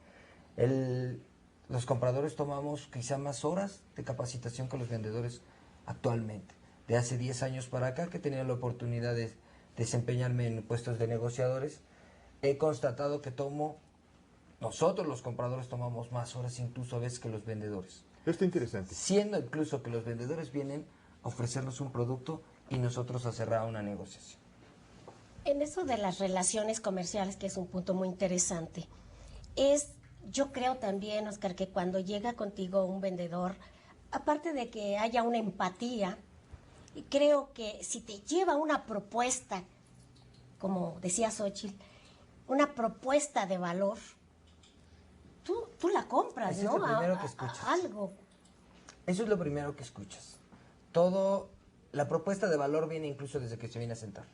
Los compradores tomamos quizá más horas de capacitación que los vendedores actualmente. De hace 10 años para acá, que he tenido la oportunidad de desempeñarme en puestos de negociadores, he constatado que nosotros los compradores tomamos más horas incluso a veces que los vendedores. Esto es interesante. Siendo incluso que los vendedores vienen a ofrecernos un producto y nosotros a cerrar una negociación. En eso de las relaciones comerciales, que es un punto muy interesante, yo creo también, Oscar, que cuando llega contigo un vendedor, aparte de que haya una empatía, creo que si te lleva una propuesta, como decía Xóchitl, una propuesta de valor, tú la compras, Eso ¿no? es lo primero que escuchas. Algo. Eso es lo primero que escuchas. La propuesta de valor viene incluso desde que se viene a sentar.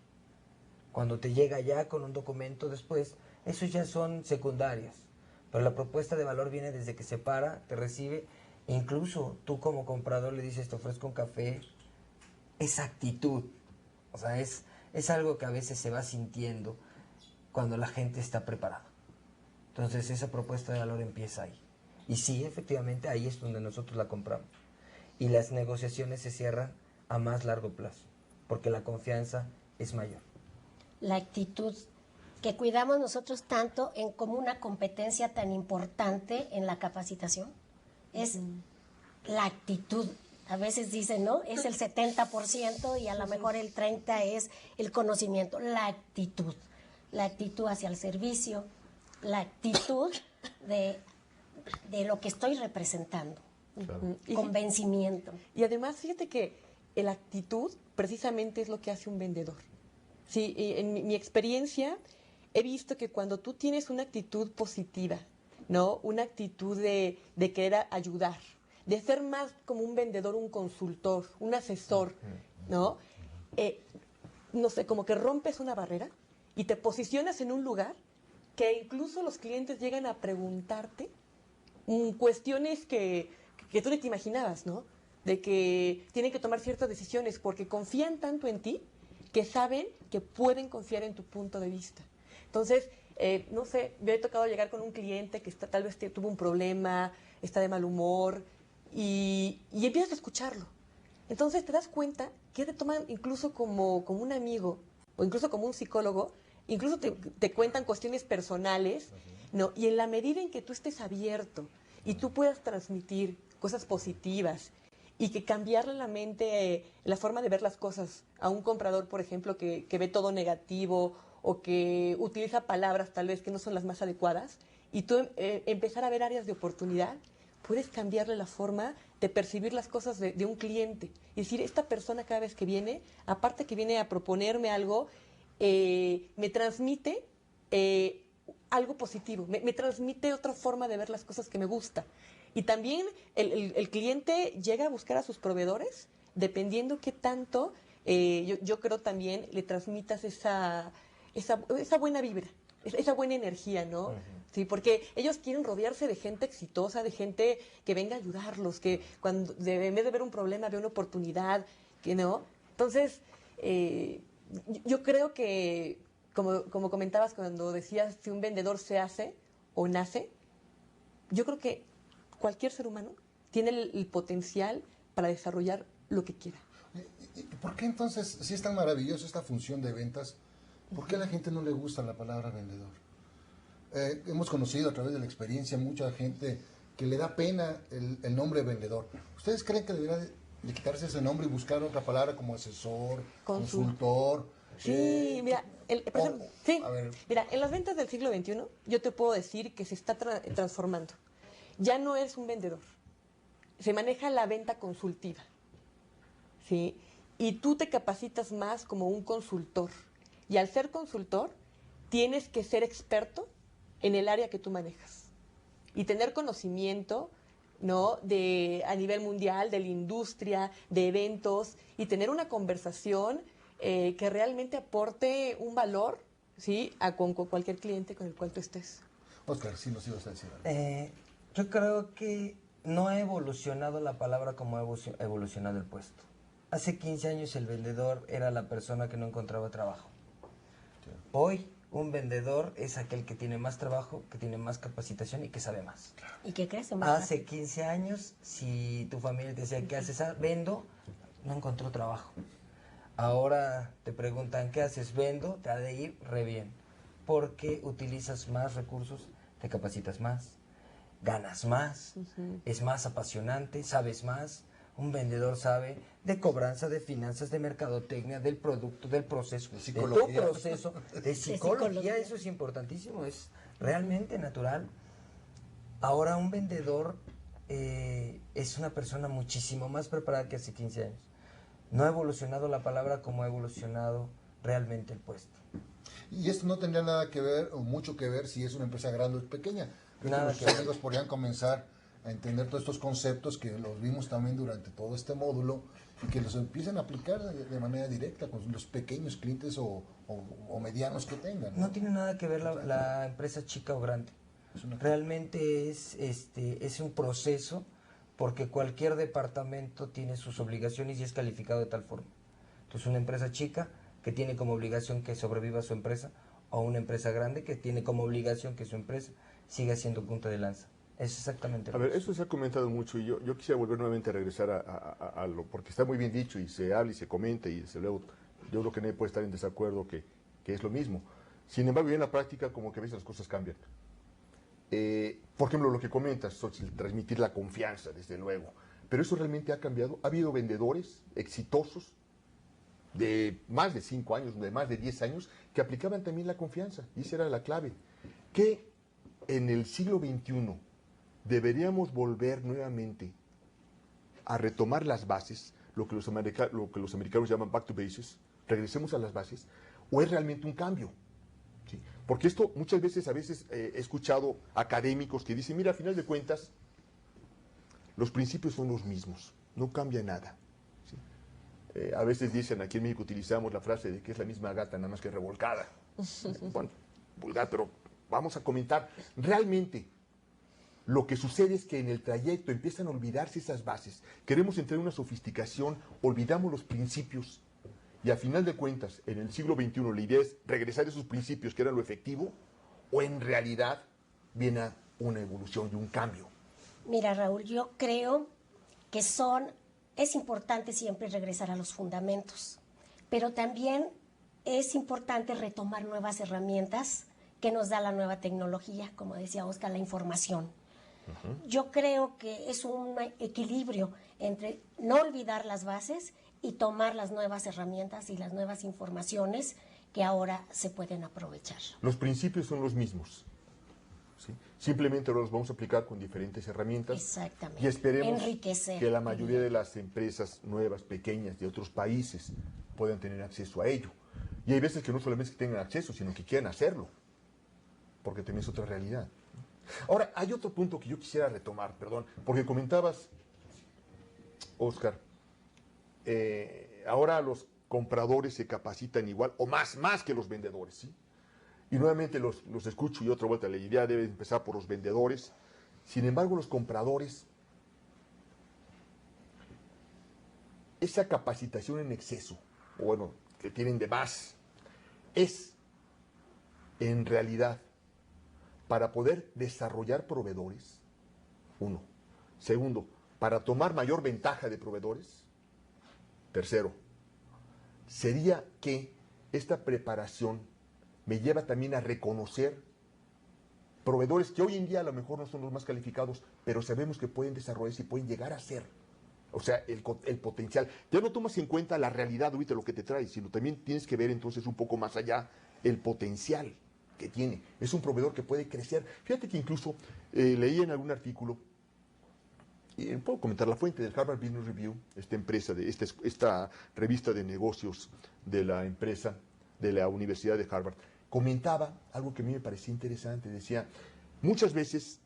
Cuando te llega ya con un documento después, eso ya son secundarias. Pero la propuesta de valor viene desde que se para, te recibe, e incluso tú como comprador le dices, te ofrezco un café. Esa actitud, o sea, es algo que a veces se va sintiendo cuando la gente está preparada. Entonces esa propuesta de valor empieza ahí. Y sí, efectivamente, ahí es donde nosotros la compramos. Y las negociaciones se cierran a más largo plazo, porque la confianza es mayor. La actitud que cuidamos nosotros tanto en como una competencia tan importante en la capacitación es la actitud. A veces dicen, ¿no? Es el 70% y a lo mejor el 30% es el conocimiento. La actitud hacia el servicio, la actitud de lo que estoy representando. Claro. Convencimiento. Y además, fíjate que la actitud precisamente es lo que hace un vendedor. Sí, y en mi experiencia he visto que cuando tú tienes una actitud positiva, ¿no? Una actitud de querer ayudar, de ser más como un vendedor, un consultor, un asesor, ¿no? No sé, como que rompes una barrera y te posicionas en un lugar que incluso los clientes llegan a preguntarte cuestiones que tú ni te imaginabas, ¿no? De que tienen que tomar ciertas decisiones porque confían tanto en ti que saben que pueden confiar en tu punto de vista. Entonces, no sé, me ha tocado llegar con un cliente que tal vez tuvo un problema, está de mal humor y empiezas a escucharlo. Entonces te das cuenta que te toman incluso como un amigo o incluso como un psicólogo, incluso te cuentan cuestiones personales, ¿no? Y en la medida en que tú estés abierto y tú puedas transmitir cosas positivas y que cambiarle la mente, la forma de ver las cosas a un comprador, por ejemplo, que ve todo negativo o que utiliza palabras tal vez que no son las más adecuadas, y tú empezar a ver áreas de oportunidad, puedes cambiarle la forma de percibir las cosas de un cliente. Y decir, esta persona cada vez que viene, aparte que viene a proponerme algo, me transmite algo positivo, me transmite otra forma de ver las cosas que me gusta. Y también el cliente llega a buscar a sus proveedores dependiendo qué tanto, yo creo también le transmitas esa buena vibra, esa buena energía, ¿no? Sí, porque ellos quieren rodearse de gente exitosa, de gente que venga a ayudarlos, que cuando en vez de ver un problema, ve una oportunidad, que no. Entonces, yo creo que, como comentabas cuando decías si un vendedor se hace o nace, yo creo que cualquier ser humano tiene el potencial para desarrollar lo que quiera. ¿Y por qué entonces, si es tan maravillosa esta función de ventas, por qué a la gente no le gusta la palabra vendedor? Hemos conocido a través de la experiencia mucha gente que le da pena el nombre vendedor. ¿Ustedes creen que debería de quitarse ese nombre y buscar otra palabra como asesor, consultor? Sí, mira, a ver. Mira, en las ventas del siglo XXI yo te puedo decir que se está transformando. Ya no es un vendedor, se maneja la venta consultiva, ¿sí? Y tú te capacitas más como un consultor. Y al ser consultor, tienes que ser experto en el área que tú manejas y tener conocimiento, ¿no? A nivel mundial, de la industria, de eventos, y tener una conversación que realmente aporte un valor, ¿sí? Con cualquier cliente con el cual tú estés. Oscar, sí nos ibas a decir algo. Yo creo que no ha evolucionado la palabra como ha evolucionado el puesto. Hace 15 años el vendedor era la persona que no encontraba trabajo. Hoy un vendedor es aquel que tiene más trabajo, que tiene más capacitación y que sabe más. Y que crece más Hace rápido. 15 años, si tu familia te decía, ¿qué haces? Vendo, no encontró trabajo. Ahora te preguntan, ¿qué haces? Vendo, te ha de ir re bien. Porque utilizas más recursos, te capacitas más, ganas más, es más apasionante, sabes más. Un vendedor sabe de cobranza, de finanzas, de mercadotecnia, del producto, del proceso, de Psicología. tu proceso, de psicología. Eso es importantísimo, es realmente natural. Ahora un vendedor es una persona muchísimo más preparada que hace 15 años. No ha evolucionado la palabra como ha evolucionado realmente el puesto. Y esto no tendría nada que ver, o mucho que ver, si es una empresa grande o pequeña. Creo Nada que que los ver. amigos podrían comenzar a entender todos estos conceptos que los vimos también durante todo este módulo y que los empiecen a aplicar de manera directa con los pequeños clientes o medianos que tengan. No tiene nada que ver la empresa chica o grande. Realmente es un proceso, porque cualquier departamento tiene sus obligaciones y es calificado de tal forma. Entonces una empresa chica que tiene como obligación que sobreviva su empresa, o una empresa grande que tiene como obligación que su empresa siga siendo punta de lanza. Es exactamente A lo ver, mismo. eso se ha comentado mucho y yo quisiera volver nuevamente a regresar a lo, porque está muy bien dicho y se habla y se comenta y desde luego yo creo que nadie puede estar en desacuerdo que es lo mismo. Sin embargo, en la práctica como que a veces las cosas cambian. Por ejemplo, lo que comentas, Xochitl, transmitir la confianza, desde luego. Pero eso realmente ha cambiado. Ha habido vendedores exitosos de más de 5 años, de más de 10 años, que aplicaban también la confianza. Y esa era la clave. Que en el siglo XXI deberíamos volver nuevamente a retomar las bases, lo que los americanos llaman back to bases, regresemos a las bases, o es realmente un cambio. ¿Sí? Porque esto muchas veces, he escuchado académicos que dicen, mira, a final de cuentas, los principios son los mismos, no cambia nada. ¿Sí? A veces dicen, aquí en México utilizamos la frase de que es la misma gata, nada más que revolcada. Bueno, vulgar, pero vamos a comentar, realmente lo que sucede es que en el trayecto empiezan a olvidarse esas bases. Queremos entrar en una sofisticación, olvidamos los principios. Y a final de cuentas, en el siglo XXI, la idea es regresar a esos principios que eran lo efectivo, o en realidad viene una evolución y un cambio. Mira, Raúl, yo creo que es importante siempre regresar a los fundamentos, pero también es importante retomar nuevas herramientas que nos da la nueva tecnología, como decía Oscar, la información. Yo creo que es un equilibrio entre no olvidar las bases y tomar las nuevas herramientas y las nuevas informaciones que ahora se pueden aprovechar. Los principios son los mismos. ¿Sí? Simplemente los vamos a aplicar con diferentes herramientas. Exactamente. Y esperemos Enriquecer, que la mayoría de las empresas nuevas, pequeñas, de otros países, puedan tener acceso a ello. Y hay veces que no solamente es que tengan acceso, sino que quieran hacerlo, porque también es otra realidad. Ahora, hay otro punto que yo quisiera retomar, perdón, porque comentabas, Oscar, ahora los compradores se capacitan igual o más que los vendedores, ¿sí? Y nuevamente los escucho y otra vuelta, la idea debe empezar por los vendedores. Sin embargo, los compradores, esa capacitación en exceso, o bueno, que tienen de más, es en realidad para poder desarrollar proveedores, uno. Segundo, para tomar mayor ventaja de proveedores. Tercero, sería que esta preparación me lleva también a reconocer proveedores que hoy en día a lo mejor no son los más calificados, pero sabemos que pueden desarrollarse y pueden llegar a ser. O sea, el potencial. Ya no tomas en cuenta la realidad ahorita, lo que te trae, sino también tienes que ver entonces un poco más allá el potencial que tiene. Es un proveedor que puede crecer. Fíjate que incluso leí en algún artículo, y puedo comentar la fuente del Harvard Business Review, esta empresa, esta revista de negocios de la empresa, de la Universidad de Harvard, comentaba algo que a mí me parecía interesante. Decía, muchas veces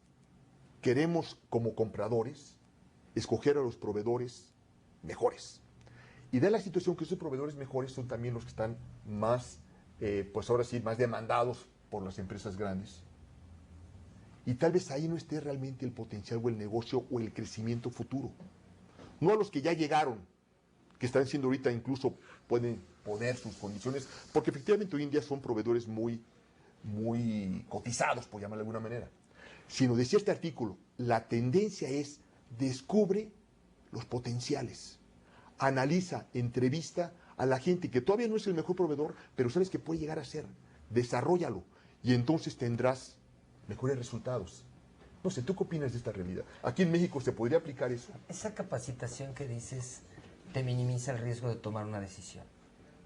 queremos como compradores escoger a los proveedores mejores. Y da la situación que esos proveedores mejores son también los que están más, pues ahora sí, más demandados por las empresas grandes. Y tal vez ahí no esté realmente el potencial o el negocio o el crecimiento futuro. No a los que ya llegaron, que están siendo ahorita incluso pueden poner sus condiciones, porque efectivamente hoy en día son proveedores muy cotizados, por llamarlo de alguna manera. Sino, decía este artículo, la tendencia es descubre los potenciales, analiza, entrevista a la gente que todavía no es el mejor proveedor, pero sabes que puede llegar a ser, desarróllalo y entonces tendrás mejores resultados. No sé, ¿tú qué opinas de esta realidad? ¿Aquí en México se podría aplicar eso? Esa capacitación que dices te minimiza el riesgo de tomar una decisión.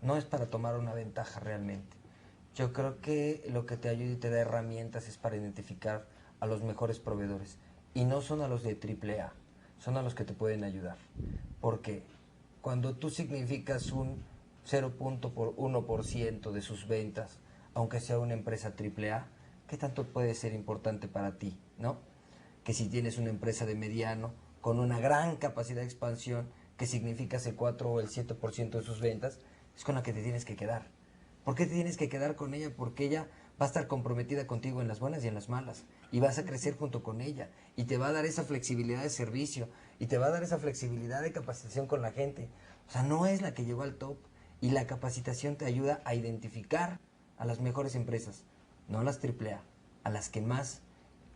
No es para tomar una ventaja realmente. Yo creo que lo que te ayuda y te da herramientas es para identificar a los mejores proveedores. Y no son a los de AAA, son a los que te pueden ayudar. Porque cuando tú significas un 0.1% de sus ventas, aunque sea una empresa AAA, ¿qué tanto puede ser importante para ti, no? Que si tienes una empresa de mediano con una gran capacidad de expansión, que significas el 4 o el 7% de sus ventas, es con la que te tienes que quedar. ¿Por qué te tienes que quedar con ella? Porque ella va a estar comprometida contigo en las buenas y en las malas, y vas a crecer junto con ella, y te va a dar esa flexibilidad de servicio, y te va a dar esa flexibilidad de capacitación con la gente. O sea, no es la que llegó al top, y la capacitación te ayuda a identificar a las mejores empresas, no a las AAA, a las que más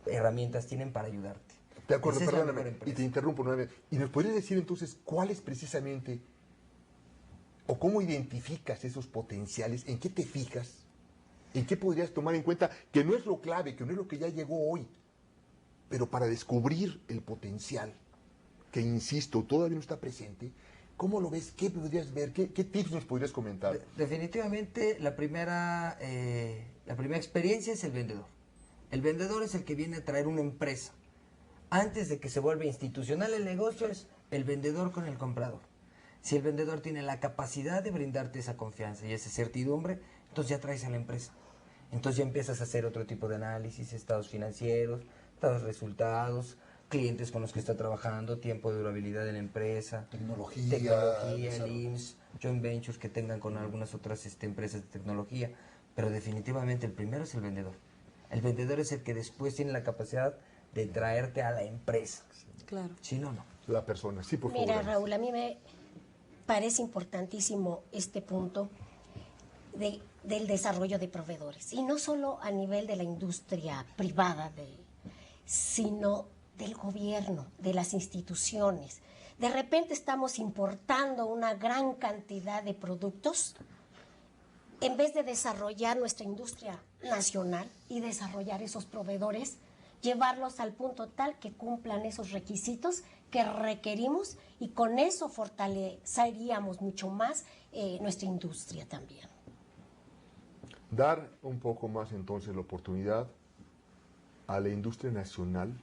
herramientas tienen para ayudarte. De acuerdo, Esa es la mejor perdóname, empresa. y te interrumpo nuevamente. ¿Y nos podrías decir entonces cuáles precisamente, o cómo identificas esos potenciales, en qué te fijas, en qué podrías tomar en cuenta, que no es lo clave, que no es lo que ya llegó hoy, pero para descubrir el potencial, que insisto, todavía no está presente? ¿Cómo lo ves? ¿Qué podrías ver? ¿Qué tips nos podrías comentar? Definitivamente la primera experiencia es el vendedor. El vendedor es el que viene a traer una empresa. Antes de que se vuelva institucional el negocio, es el vendedor con el comprador. Si el vendedor tiene la capacidad de brindarte esa confianza y esa certidumbre, entonces ya traes a la empresa. Entonces ya empiezas a hacer otro tipo de análisis, estados financieros, estados de resultados, clientes con los que está trabajando, tiempo de durabilidad de la empresa, tecnología, el IMSS, joint ventures que tengan con algunas otras empresas de tecnología. Pero definitivamente el primero es el vendedor. El vendedor es el que después tiene la capacidad de traerte a la empresa. Claro. Si no, no. La persona, sí, por favor. Mira, Ana. Raúl, a mí me parece importantísimo este punto del desarrollo de proveedores. Y no solo a nivel de la industria privada, sino del gobierno, de las instituciones. De repente estamos importando una gran cantidad de productos en vez de desarrollar nuestra industria nacional y desarrollar esos proveedores, llevarlos al punto tal que cumplan esos requisitos que requerimos, y con eso fortaleceríamos mucho más nuestra industria también. Dar un poco más entonces la oportunidad a la industria nacional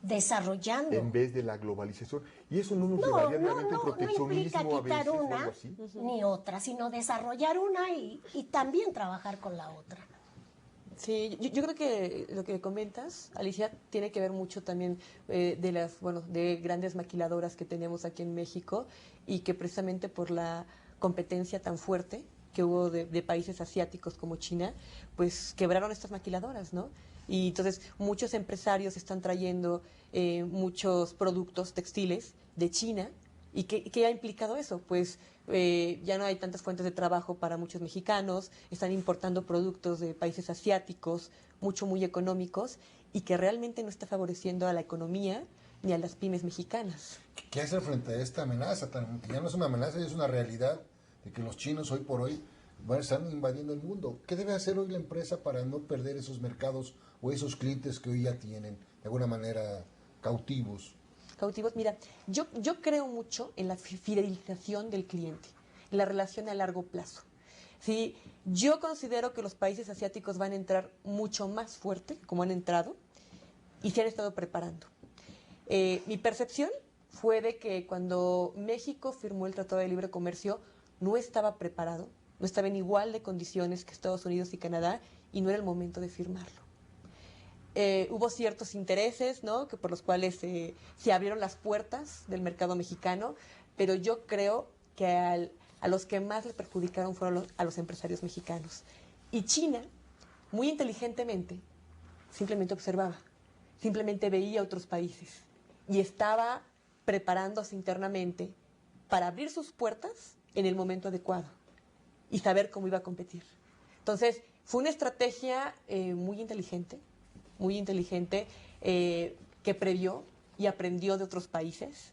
Desarrollando. en vez de la globalización. Y eso no nos No, llevaría no, realmente en no, no implica proteccionismo a quitar veces o una algo así. ni otra, sino desarrollar una y también trabajar con la otra. Sí, yo creo que lo que comentas, Alicia, tiene que ver mucho también de grandes maquiladoras que tenemos aquí en México, y que precisamente por la competencia tan fuerte que hubo de países asiáticos como China, pues quebraron estas maquiladoras, ¿no? Y entonces muchos empresarios están trayendo muchos productos textiles de China. ¿Y qué ha implicado eso? Pues ya no hay tantas fuentes de trabajo para muchos mexicanos, están importando productos de países asiáticos, muy económicos, y que realmente no está favoreciendo a la economía ni a las pymes mexicanas. ¿Qué hacer frente a esta amenaza? Que ya no es una amenaza, es una realidad de que los chinos hoy por hoy están invadiendo el mundo. ¿Qué debe hacer hoy la empresa para no perder esos mercados o esos clientes que hoy ya tienen, de alguna manera, cautivos? Mira, yo creo mucho en la fidelización del cliente, en la relación a largo plazo. ¿Sí? Yo considero que los países asiáticos van a entrar mucho más fuerte, como han entrado, y se han estado preparando. Mi percepción fue de que cuando México firmó el Tratado de Libre Comercio, no estaba preparado, no estaba en igual de condiciones que Estados Unidos y Canadá, y no era el momento de firmarlo. Hubo ciertos intereses, ¿no?, que por los cuales se abrieron las puertas del mercado mexicano, pero yo creo que a los que más le perjudicaron fueron a los empresarios mexicanos. Y China, muy inteligentemente, simplemente observaba, simplemente veía otros países y estaba preparándose internamente para abrir sus puertas en el momento adecuado y saber cómo iba a competir. Entonces, fue una estrategia muy inteligente, que previó y aprendió de otros países,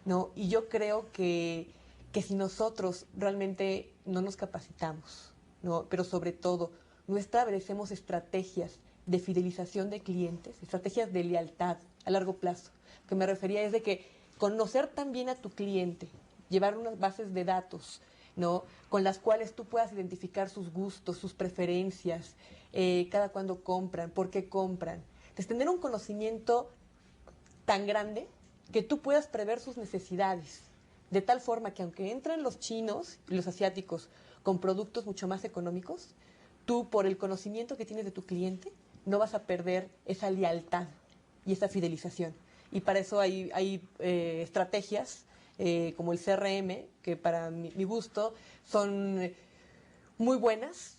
¿no? Y yo creo que si nosotros realmente no nos capacitamos, ¿no? Pero sobre todo no establecemos estrategias de fidelización de clientes, estrategias de lealtad a largo plazo. Lo que me refería es de que conocer también a tu cliente, llevar unas bases de datos, ¿no? Con las cuales tú puedas identificar sus gustos, sus preferencias, cada cuándo compran, por qué compran. Entonces, tener un conocimiento tan grande que tú puedas prever sus necesidades, de tal forma que aunque entren los chinos y los asiáticos con productos mucho más económicos, tú, por el conocimiento que tienes de tu cliente, no vas a perder esa lealtad y esa fidelización. Y para eso hay estrategias como el CRM, que para mi gusto son muy buenas,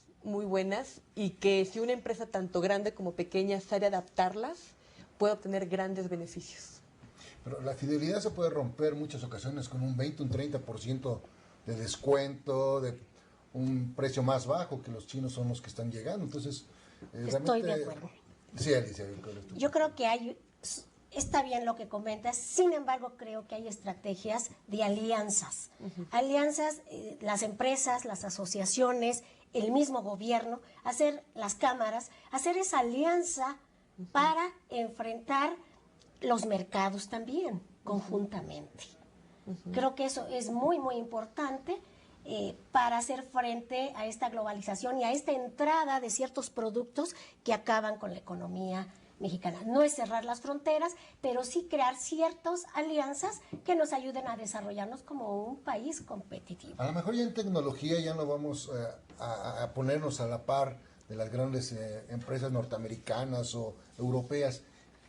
y que si una empresa tanto grande como pequeña sabe adaptarlas, puede obtener grandes beneficios. Pero la fidelidad se puede romper en muchas ocasiones con un 20, un 30% de descuento, de un precio más bajo, que los chinos son los que están llegando. Entonces, Estoy de acuerdo. Sí, Alicia. Yo creo que está bien lo que comentas, sin embargo creo que hay estrategias de alianzas. Alianzas, las empresas, las asociaciones, el mismo gobierno, hacer las cámaras, hacer esa alianza para enfrentar los mercados también, conjuntamente. Creo que eso es muy, muy importante para hacer frente a esta globalización y a esta entrada de ciertos productos que acaban con la economía mexicana. No es cerrar las fronteras, pero sí crear ciertas alianzas que nos ayuden a desarrollarnos como un país competitivo. A lo mejor ya en tecnología ya no vamos a ponernos a la par de las grandes empresas norteamericanas o europeas.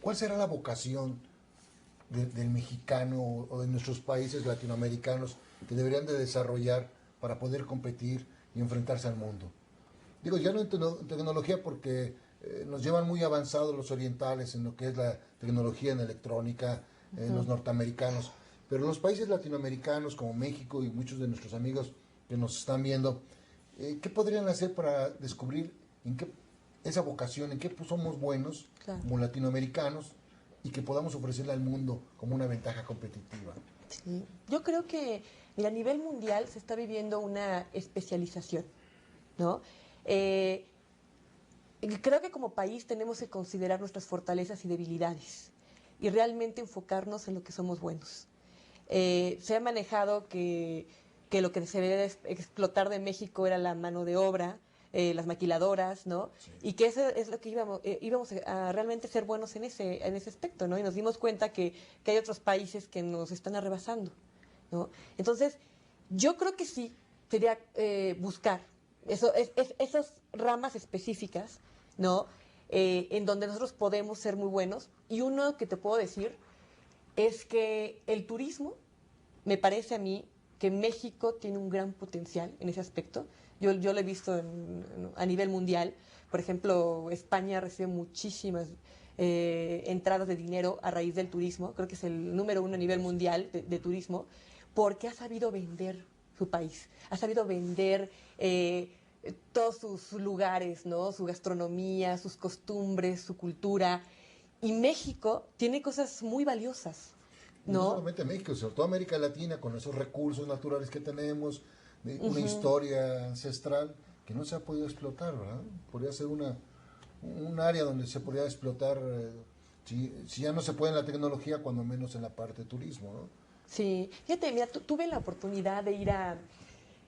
¿Cuál será la vocación del mexicano o de nuestros países latinoamericanos que deberían de desarrollar para poder competir y enfrentarse al mundo? Digo, ya no en tecnología porque nos llevan muy avanzados los orientales en lo que es la tecnología en electrónica, los norteamericanos, pero los países latinoamericanos como México y muchos de nuestros amigos que nos están viendo, ¿qué podrían hacer para descubrir en qué esa vocación, en qué somos buenos como latinoamericanos y que podamos ofrecerle al mundo como una ventaja competitiva? Sí. Yo creo que a nivel mundial se está viviendo una especialización, ¿no? Creo que como país tenemos que considerar nuestras fortalezas y debilidades y realmente enfocarnos en lo que somos buenos. Se ha manejado que lo que se debe explotar de México era la mano de obra, las maquiladoras, ¿no? Sí. Y que eso es lo que íbamos a realmente ser buenos en ese aspecto, ¿no? Y nos dimos cuenta que hay otros países que nos están arrebasando, ¿no? Entonces, yo creo que sí sería buscar esas ramas específicas, ¿no? En donde nosotros podemos ser muy buenos. Y uno que te puedo decir es que el turismo, me parece a mí que México tiene un gran potencial en ese aspecto. Yo lo he visto a nivel mundial. Por ejemplo, España recibe muchísimas entradas de dinero a raíz del turismo. Creo que es el número 1 a nivel mundial de turismo, porque ha sabido vender su país, ha sabido vender todos sus lugares, ¿no? Su gastronomía, sus costumbres, su cultura. Y México tiene cosas muy valiosas, ¿no? No solamente México, sobre todo América Latina, con esos recursos naturales que tenemos, una historia ancestral que no se ha podido explotar, ¿verdad? Podría ser un área donde se podría explotar, si ya no se puede en la tecnología, cuando menos en la parte de turismo, ¿no? Sí, fíjate, mira, tuve la oportunidad de ir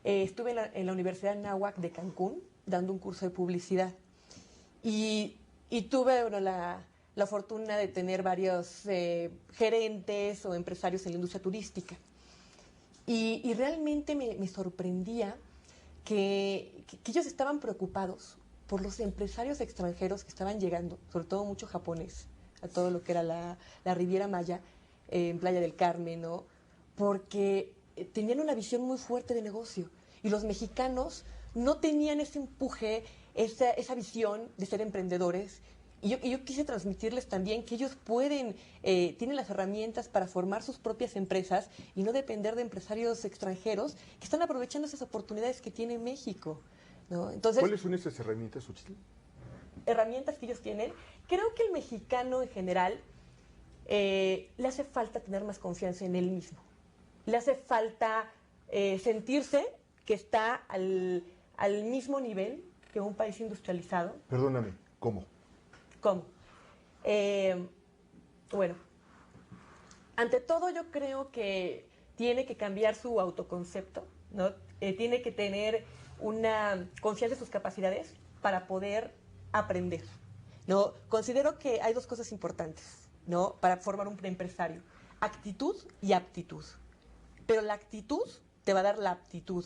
estuve en la Universidad Anáhuac de Cancún dando un curso de publicidad y tuve la fortuna de tener varios gerentes o empresarios en la industria turística. Y realmente me sorprendía que ellos estaban preocupados por los empresarios extranjeros que estaban llegando, sobre todo mucho japonés, a todo lo que era la Riviera Maya, en Playa del Carmen, ¿no? Porque tenían una visión muy fuerte de negocio y los mexicanos no tenían ese empuje, esa visión de ser emprendedores, yo quise transmitirles también que ellos pueden, tienen las herramientas para formar sus propias empresas y no depender de empresarios extranjeros que están aprovechando esas oportunidades que tiene México, ¿no? Entonces, ¿Cuáles son esas herramientas, Xochitl? herramientas que ellos tienen. Creo que el mexicano en general le hace falta tener más confianza en él mismo. Le hace falta sentirse que está al mismo nivel que un país industrializado. Perdóname, ¿cómo? ¿Cómo? Bueno, ante todo yo creo que tiene que cambiar su autoconcepto, ¿no? Tiene que tener una confianza en sus capacidades para poder aprender, ¿no? Considero que hay dos cosas importantes, ¿no? Para formar un empresario: actitud y aptitud. Pero la actitud te va a dar la aptitud.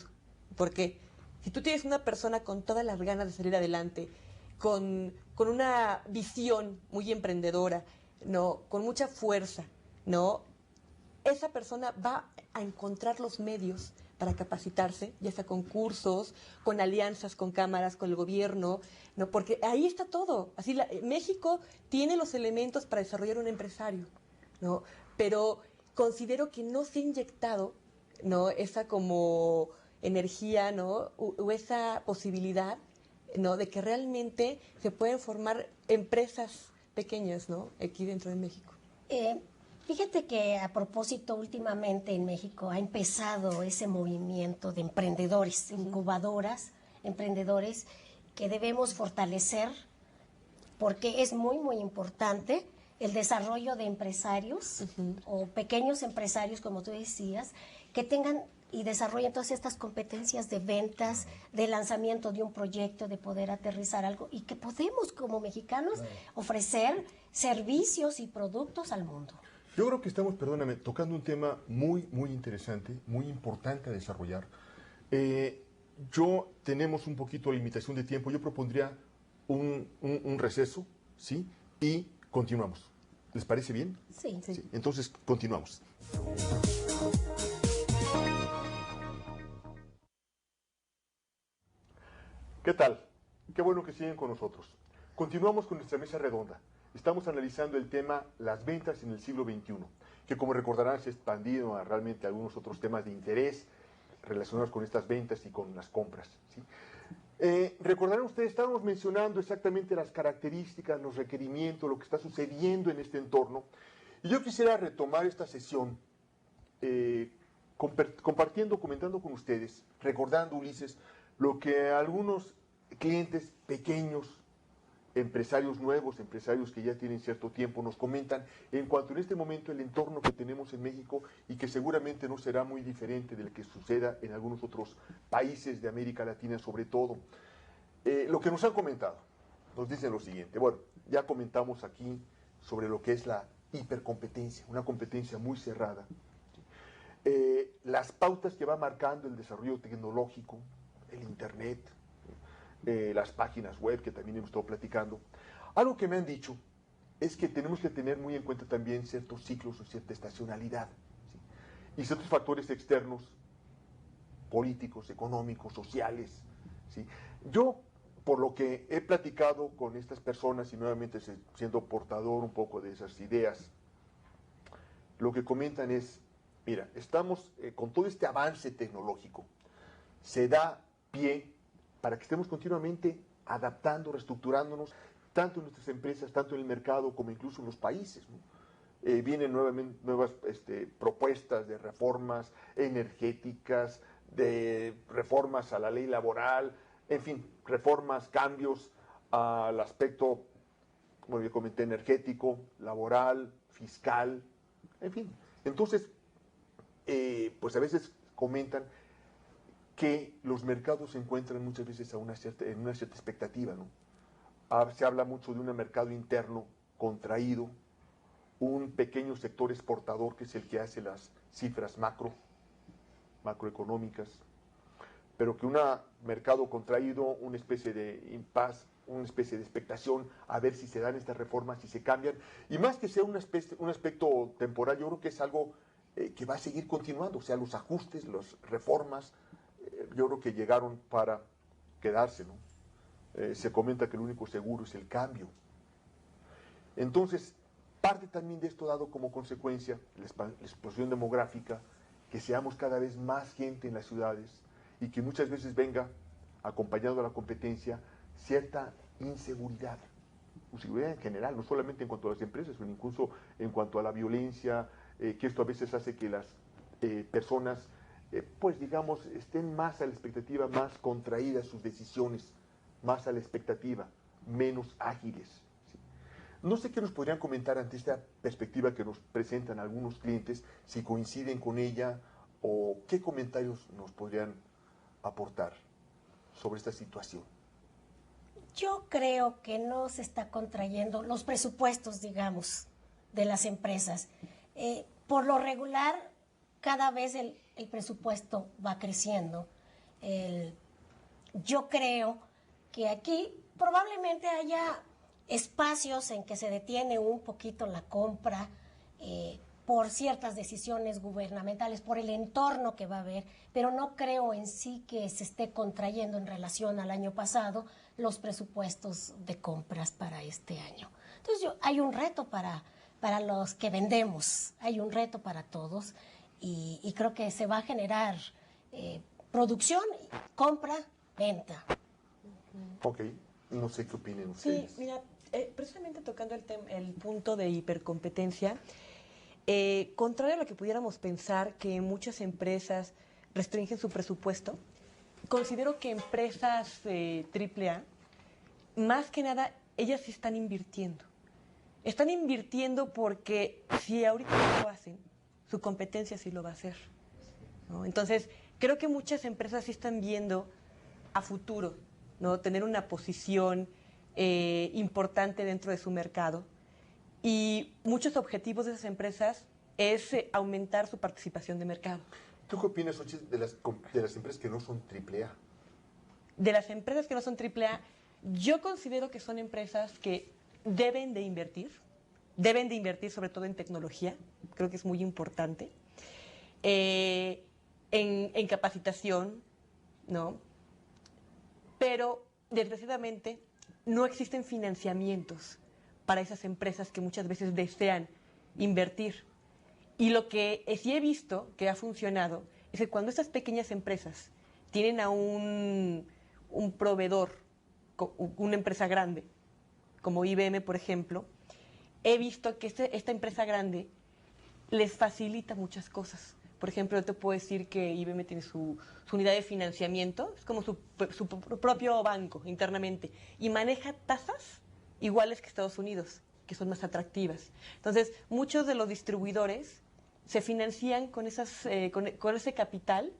¿Por qué? Si tú tienes una persona con todas las ganas de salir adelante, con una visión muy emprendedora, ¿no? Con mucha fuerza, ¿no? Esa persona va a encontrar los medios para capacitarse, ya sea con cursos, con alianzas con cámaras, con el gobierno, ¿no? Porque ahí está todo. Así México tiene los elementos para desarrollar un empresario, ¿no? Pero considero que no se ha inyectado, ¿no? Esa como energía, ¿no? O esa posibilidad, ¿no? De que realmente se pueden formar empresas pequeñas, ¿no? Aquí dentro de México. Fíjate que a propósito, últimamente en México ha empezado ese movimiento de emprendedores, incubadoras, emprendedores que debemos fortalecer, porque es muy, muy importante el desarrollo de empresarios o pequeños empresarios, como tú decías, que tengan y desarrollen todas estas competencias de ventas, de lanzamiento de un proyecto, de poder aterrizar algo, y que podemos como mexicanos ofrecer servicios y productos al mundo. Yo creo que estamos, perdóname, tocando un tema muy, muy interesante, muy importante a desarrollar. Tenemos un poquito de limitación de tiempo. Yo propondría un receso, ¿sí? Y continuamos. ¿Les parece bien? Sí. Sí. Entonces, continuamos. ¿Qué tal? Qué bueno que siguen con nosotros. Continuamos con nuestra mesa redonda. Estamos analizando el tema las ventas en el siglo XXI, que como recordarán se ha expandido a realmente algunos otros temas de interés relacionados con estas ventas y con las compras, ¿sí? Recordarán ustedes, estábamos mencionando exactamente las características, los requerimientos, lo que está sucediendo en este entorno. Y yo quisiera retomar esta sesión compartiendo, comentando con ustedes, recordando, Ulises, lo que algunos clientes pequeños, empresarios nuevos, empresarios que ya tienen cierto tiempo, nos comentan en cuanto en este momento el entorno que tenemos en México y que seguramente no será muy diferente del que suceda en algunos otros países de América Latina sobre todo. Lo que nos han comentado, nos dicen lo siguiente. Bueno, ya comentamos aquí sobre lo que es la hipercompetencia, una competencia muy cerrada. Las pautas que va marcando el desarrollo tecnológico, el Internet, las páginas web que también hemos estado platicando. Algo que me han dicho es que tenemos que tener muy en cuenta también ciertos ciclos o cierta estacionalidad, ¿sí? Y ciertos factores externos, políticos, económicos, sociales, ¿sí? Yo, por lo que he platicado con estas personas y nuevamente siendo portador un poco de esas ideas, lo que comentan es, mira, estamos con todo este avance tecnológico, se da pie para que estemos continuamente adaptando, reestructurándonos, tanto en nuestras empresas, tanto en el mercado, como incluso en los países, ¿no? Vienen nuevas propuestas de reformas energéticas, de reformas a la ley laboral, en fin, reformas, cambios al aspecto, como ya comenté, energético, laboral, fiscal, en fin. Entonces, pues a veces comentan que los mercados se encuentran muchas veces en una cierta expectativa, ¿no? Se habla mucho de un mercado interno contraído, un pequeño sector exportador que es el que hace las cifras macroeconómicas, pero que un mercado contraído, una especie de impasse, una especie de expectación a ver si se dan estas reformas, si se cambian, y más que sea un aspecto temporal, yo creo que es algo que va a seguir continuando, o sea, los ajustes, las reformas, yo creo que llegaron para quedarse, ¿no? Se comenta que el único seguro es el cambio. Entonces, parte también de esto dado como consecuencia la explosión demográfica, que seamos cada vez más gente en las ciudades y que muchas veces venga acompañado de la competencia cierta inseguridad en general, no solamente en cuanto a las empresas, sino incluso en cuanto a la violencia, que esto a veces hace que las personas, pues digamos, estén más a la expectativa, más contraídas sus decisiones, más a la expectativa, menos ágiles. ¿Sí? No sé qué nos podrían comentar ante esta perspectiva que nos presentan algunos clientes, si coinciden con ella o qué comentarios nos podrían aportar sobre esta situación. Yo creo que no se está contrayendo los presupuestos, digamos, de las empresas. Por lo regular, cada vez el presupuesto va creciendo. Yo creo que aquí probablemente haya espacios en que se detiene un poquito la compra por ciertas decisiones gubernamentales, por el entorno que va a haber, pero no creo en sí que se esté contrayendo en relación al año pasado los presupuestos de compras para este año. Entonces hay un reto para los que vendemos, hay un reto para todos y creo que se va a generar producción, compra, venta. Ok, no sé qué opinen ustedes. Sí, mira, precisamente tocando el punto de hipercompetencia, contrario a lo que pudiéramos pensar que muchas empresas restringen su presupuesto, considero que empresas AAA, más que nada, ellas sí están invirtiendo. Están invirtiendo porque si ahorita no lo hacen, su competencia sí lo va a hacer, ¿no? Entonces, creo que muchas empresas sí están viendo a futuro, ¿no? Tener una posición importante dentro de su mercado. Y muchos objetivos de esas empresas es aumentar su participación de mercado. ¿Tú qué opinas, Xochitl, de las empresas que no son AAA? De las empresas que no son AAA, yo considero que son empresas que deben de invertir sobre todo en tecnología, creo que es muy importante, en capacitación, ¿no? Pero, desgraciadamente, no existen financiamientos para esas empresas que muchas veces desean invertir. Y lo que sí he visto que ha funcionado es que cuando estas pequeñas empresas tienen a un proveedor, una empresa grande, como IBM, por ejemplo, he visto que esta empresa grande les facilita muchas cosas. Por ejemplo, yo te puedo decir que IBM tiene su unidad de financiamiento, es como su propio banco internamente, y maneja tasas iguales que Estados Unidos, que son más atractivas. Entonces, muchos de los distribuidores se financian con ese capital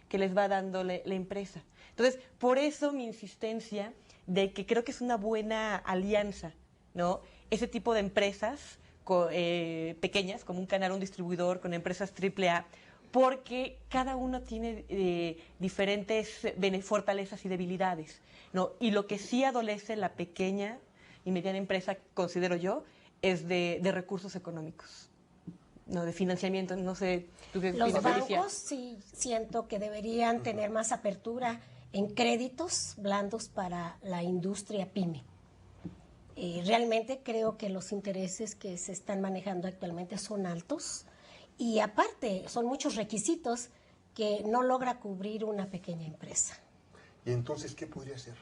que les va dando la empresa. Entonces, por eso mi insistencia de que creo que es una buena alianza, ¿no? Ese tipo de empresas pequeñas, como un canal, un distribuidor, con empresas AAA, porque cada uno tiene diferentes fortalezas y debilidades, ¿no? Y lo que sí adolece la pequeña y mediana empresa, considero yo, es de recursos económicos, no de financiamiento. No sé, ¿tú qué Los opinas, Alicia? bancos sí siento que deberían tener más apertura en créditos blandos para la industria pyme. Realmente creo que los intereses que se están manejando actualmente son altos y aparte son muchos requisitos que no logra cubrir una pequeña empresa. ¿Y entonces qué podría hacer?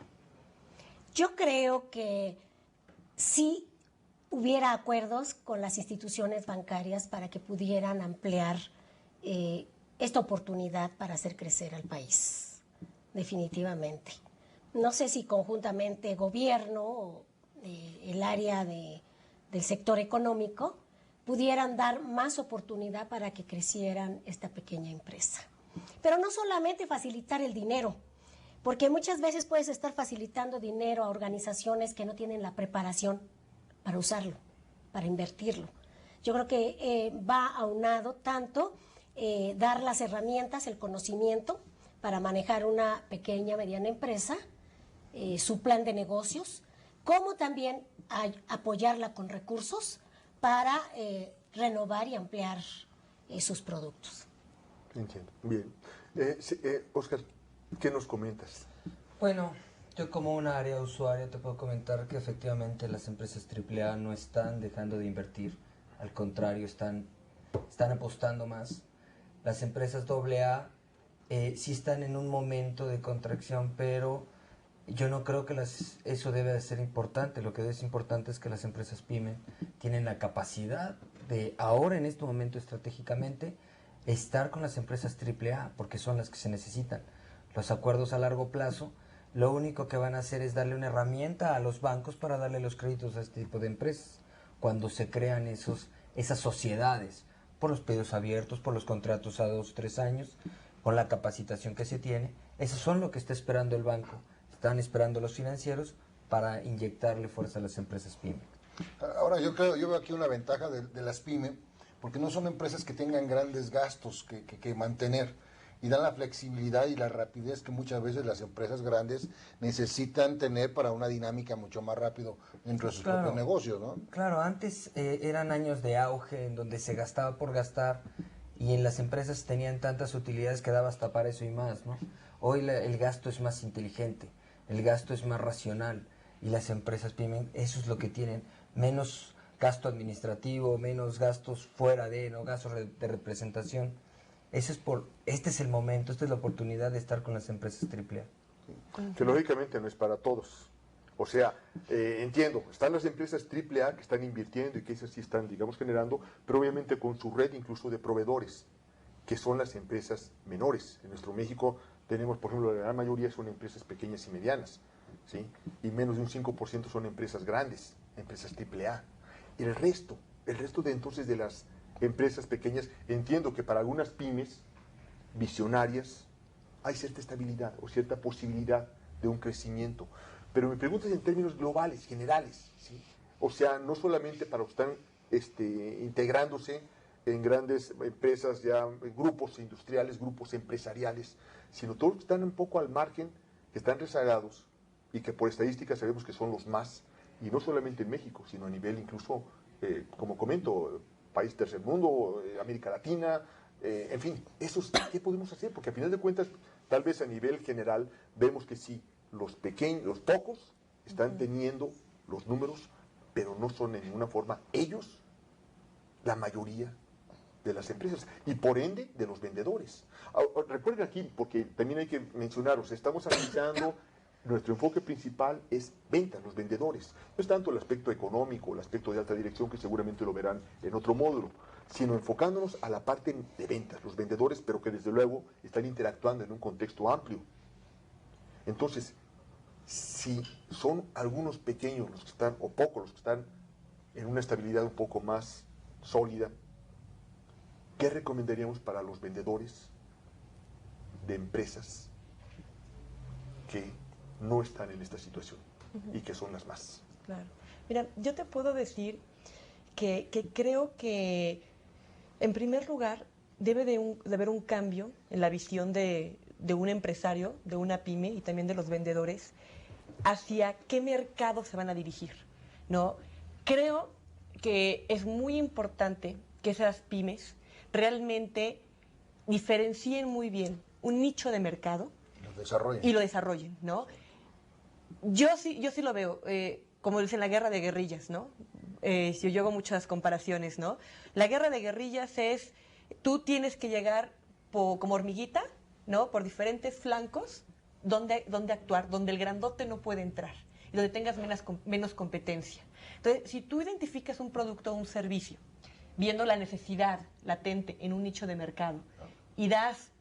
Yo creo que sí hubiera acuerdos con las instituciones bancarias para que pudieran ampliar esta oportunidad para hacer crecer al país, definitivamente. No sé si conjuntamente gobierno o el área del sector económico pudieran dar más oportunidad para que crecieran esta pequeña empresa. Pero no solamente facilitar el dinero, porque muchas veces puedes estar facilitando dinero a organizaciones que no tienen la preparación para usarlo, para invertirlo. Yo creo que va aunado tanto dar las herramientas, el conocimiento para manejar una pequeña, mediana empresa, su plan de negocios, como también apoyarla con recursos para renovar y ampliar sus productos. Entiendo. Bien. Óscar, ¿qué nos comentas? Bueno, Yo como una área usuaria te puedo comentar que efectivamente las empresas AAA no están dejando de invertir, al contrario, están apostando más. Las empresas AA sí están en un momento de contracción, pero yo no creo que eso debe de ser importante. Lo que es importante es que las empresas PYME tienen la capacidad de ahora, en este momento estratégicamente, estar con las empresas AAA, porque son las que se necesitan. Los acuerdos a largo plazo, lo único que van a hacer es darle una herramienta a los bancos para darle los créditos a este tipo de empresas. Cuando se crean esas sociedades, por los pedidos abiertos, por los contratos a 2 o 3 años, con la capacitación que se tiene, eso son lo que está esperando el banco. Están esperando los financieros para inyectarle fuerza a las empresas PYME. Ahora yo veo aquí una ventaja de las PYME, porque no son empresas que tengan grandes gastos que mantener, y dan la flexibilidad y la rapidez que muchas veces las empresas grandes necesitan tener para una dinámica mucho más rápido dentro de sus propios negocios, ¿no? Claro, antes eran años de auge en donde se gastaba por gastar y en las empresas tenían tantas utilidades que daba hasta para eso y más, ¿no? Hoy el gasto es más inteligente, el gasto es más racional y las empresas PYME, eso es lo que tienen, menos gasto administrativo, menos gastos fuera ¿no? Gastos de representación. Este es el momento, esta es la oportunidad de estar con las empresas AAA. Que lógicamente no es para todos. O sea, entiendo, están las empresas AAA que están invirtiendo y que esas sí están, digamos, generando, pero obviamente con su red incluso de proveedores, que son las empresas menores. En nuestro México tenemos, por ejemplo, la gran mayoría son empresas pequeñas y medianas, ¿sí? Y menos de un 5% son empresas grandes, empresas AAA. Y el resto de entonces de las empresas pequeñas, entiendo que para algunas pymes visionarias hay cierta estabilidad o cierta posibilidad de un crecimiento. Pero mi pregunta es en términos globales, generales, ¿sí? O sea, no solamente para los que están integrándose en grandes empresas, ya grupos industriales, grupos empresariales, sino todos los que están un poco al margen, que están rezagados y que por estadística sabemos que son los más, y no solamente en México, sino a nivel incluso, como comento, país tercer mundo, América Latina, en fin, ¿qué podemos hacer? Porque a final de cuentas, tal vez a nivel general, vemos que sí, los pocos, están teniendo los números, pero no son en ninguna forma ellos la mayoría de las empresas y por ende de los vendedores. Recuerden aquí, porque también hay que mencionaros, estamos analizando, nuestro enfoque principal es ventas, los vendedores. No es tanto el aspecto económico, el aspecto de alta dirección, que seguramente lo verán en otro módulo, sino enfocándonos a la parte de ventas, los vendedores, pero que desde luego están interactuando en un contexto amplio. Entonces, si son algunos pequeños los que están, o pocos los que están en una estabilidad un poco más sólida, ¿qué recomendaríamos para los vendedores de empresas que no están en esta situación y que son las más? Claro. Mira, yo te puedo decir que creo que, en primer lugar, debe de haber un cambio en la visión de un empresario, de una pyme y también de los vendedores, hacia qué mercado se van a dirigir, ¿no? Creo que es muy importante que esas pymes realmente diferencien muy bien un nicho de mercado y lo desarrollen, ¿no? Yo sí lo veo, como dicen, la guerra de guerrillas, ¿no? Yo hago muchas comparaciones, ¿no? La guerra de guerrillas es, tú tienes que llegar como hormiguita, ¿no? Por diferentes flancos, donde actuar, donde el grandote no puede entrar y donde tengas menos competencia. Entonces, si tú identificas un producto o un servicio, viendo la necesidad latente en un nicho de mercado y das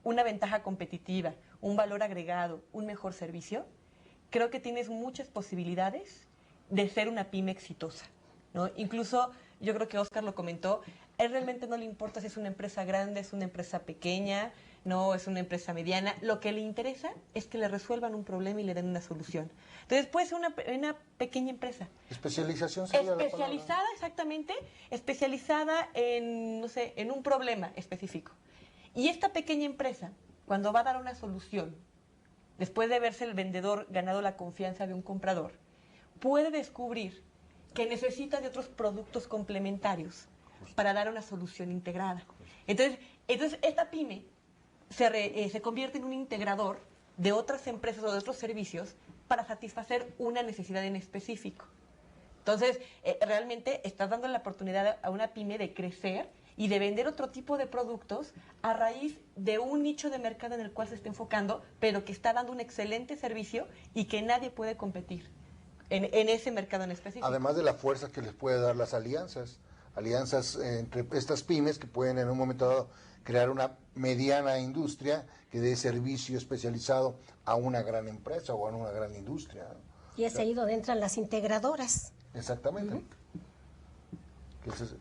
una ventaja competitiva, un valor agregado, un mejor servicio, creo que tienes muchas posibilidades de ser una pyme exitosa, ¿no? Incluso, yo creo que Oscar lo comentó, a él realmente no le importa si es una empresa grande, es una empresa pequeña, no es una empresa mediana. Lo que le interesa es que le resuelvan un problema y le den una solución. Entonces, puede ser una pequeña empresa. Especialización sería especializada, exactamente, especializada en, no sé, en un problema específico. Y esta pequeña empresa, cuando va a dar una solución, después de verse el vendedor ganado la confianza de un comprador, puede descubrir que necesita de otros productos complementarios para dar una solución integrada. Entonces esta pyme se convierte en un integrador de otras empresas o de otros servicios para satisfacer una necesidad en específico. Entonces, realmente estás dando la oportunidad a una pyme de crecer y de vender otro tipo de productos a raíz de un nicho de mercado en el cual se está enfocando, pero que está dando un excelente servicio y que nadie puede competir en ese mercado en específico. Además de la fuerza que les puede dar las alianzas entre estas pymes que pueden en un momento dado crear una mediana industria que dé servicio especializado a una gran empresa o a una gran industria. Y es ahí donde entran las integradoras. Exactamente.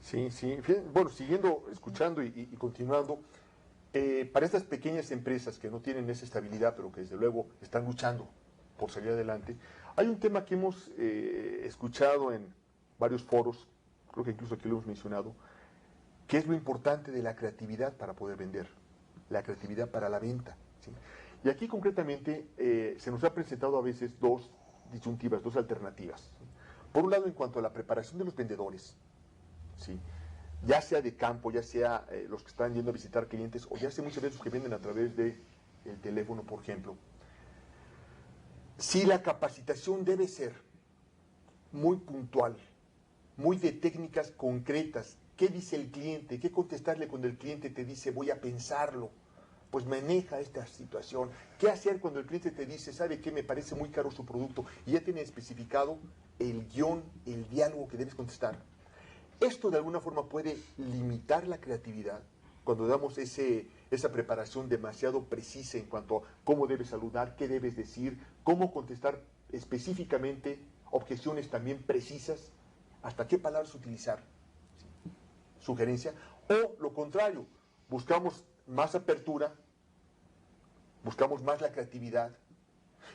Sí, sí. Bueno, siguiendo, escuchando y continuando, para estas pequeñas empresas que no tienen esa estabilidad, pero que desde luego están luchando por salir adelante, hay un tema que hemos escuchado en varios foros, creo que incluso aquí lo hemos mencionado, que es lo importante de la creatividad para poder vender, la creatividad para la venta. ¿Sí? Y aquí concretamente se nos ha presentado a veces dos disyuntivas, dos alternativas. ¿Sí? Por un lado, en cuanto a la preparación de los vendedores, ¿sí? Ya sea de campo, ya sea los que están yendo a visitar clientes, o ya sea muchas veces los que venden a través del teléfono, por ejemplo. Sí, la capacitación debe ser muy puntual, muy de técnicas concretas. ¿Qué dice el cliente? ¿Qué contestarle cuando el cliente te dice voy a pensarlo? Pues maneja esta situación. ¿Qué hacer cuando el cliente te dice, sabe qué, me parece muy caro su producto? Y ya tiene especificado el guión, el diálogo que debes contestar. Esto de alguna forma puede limitar la creatividad cuando damos esa preparación demasiado precisa en cuanto a cómo debes saludar, qué debes decir, cómo contestar específicamente, objeciones también precisas, hasta qué palabras utilizar. ¿Sí? Sugerencia. O lo contrario, buscamos más apertura, buscamos más la creatividad.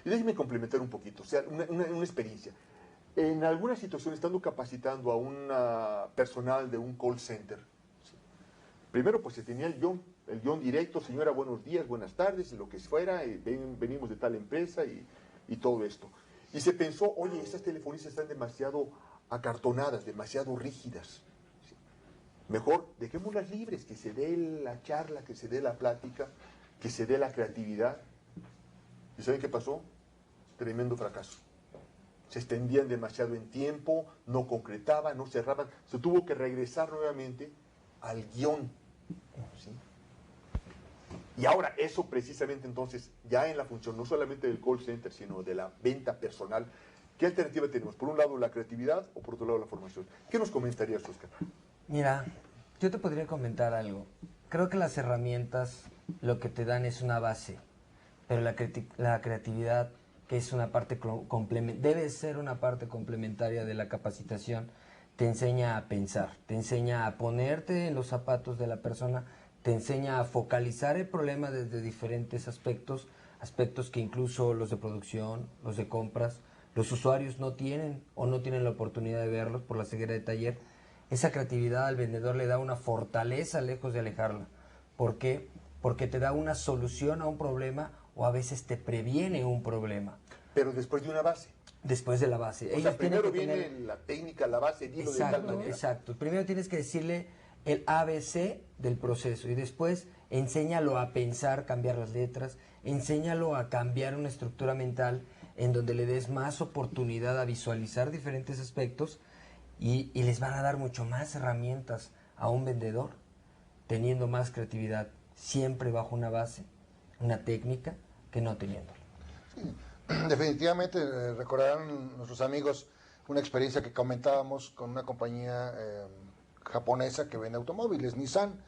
Y déjenme complementar un poquito, o sea, una experiencia. En alguna situación, estando capacitando a un personal de un call center, ¿sí? Primero pues se tenía el guión directo, señora, buenos días, buenas tardes, lo que fuera, venimos de tal empresa y todo esto. Y se pensó, oye, estas telefonistas están demasiado acartonadas, demasiado rígidas. ¿Sí? Mejor dejémoslas libres, que se dé la charla, que se dé la plática, que se dé la creatividad. ¿Y saben qué pasó? Tremendo fracaso. Se extendían demasiado en tiempo, no concretaban, no cerraban. Se tuvo que regresar nuevamente al guión. ¿Sí? Y ahora eso precisamente entonces, ya en la función no solamente del call center, sino de la venta personal, ¿qué alternativa tenemos? Por un lado la creatividad o por otro lado la formación. ¿Qué nos comentarías, Oscar? Mira, yo te podría comentar algo. Creo que las herramientas lo que te dan es una base, pero la creatividad, que es una parte debe ser una parte complementaria de la capacitación, te enseña a pensar, te enseña a ponerte en los zapatos de la persona, te enseña a focalizar el problema desde diferentes aspectos que incluso los de producción, los de compras, los usuarios no tienen o no tienen la oportunidad de verlos por la ceguera de taller. Esa creatividad al vendedor le da una fortaleza lejos de alejarla. ¿Por qué? Porque te da una solución a un problema o a veces te previene un problema. Pero después de una base. Después de la base. O sea, primero viene la técnica, la base, dilo de tal manera. Exacto. Primero tienes que decirle el ABC del proceso y después enséñalo a pensar, cambiar las letras, enséñalo a cambiar una estructura mental en donde le des más oportunidad a visualizar diferentes aspectos y les van a dar mucho más herramientas a un vendedor, teniendo más creatividad, siempre bajo una base, una técnica, que no teniendo. Sí, definitivamente recordarán nuestros amigos una experiencia que comentábamos con una compañía japonesa que vende automóviles, Nissan.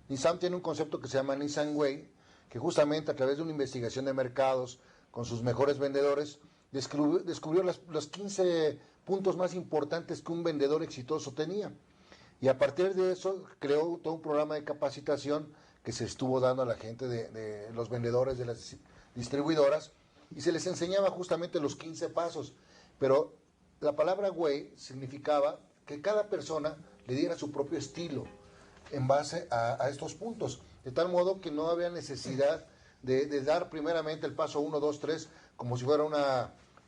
Nissan tiene un concepto que se llama Nissan Way, que justamente a través de una investigación de mercados con sus mejores vendedores, descubrió los 15 puntos más importantes que un vendedor exitoso tenía. Y a partir de eso creó todo un programa de capacitación que se estuvo dando a la gente de los vendedores de las distribuidoras y se les enseñaba justamente los 15 pasos. Pero la palabra way significaba que cada persona le diera su propio estilo en base a estos puntos. De tal modo que no había necesidad de dar primeramente el paso 1, 2, 3 como si fuera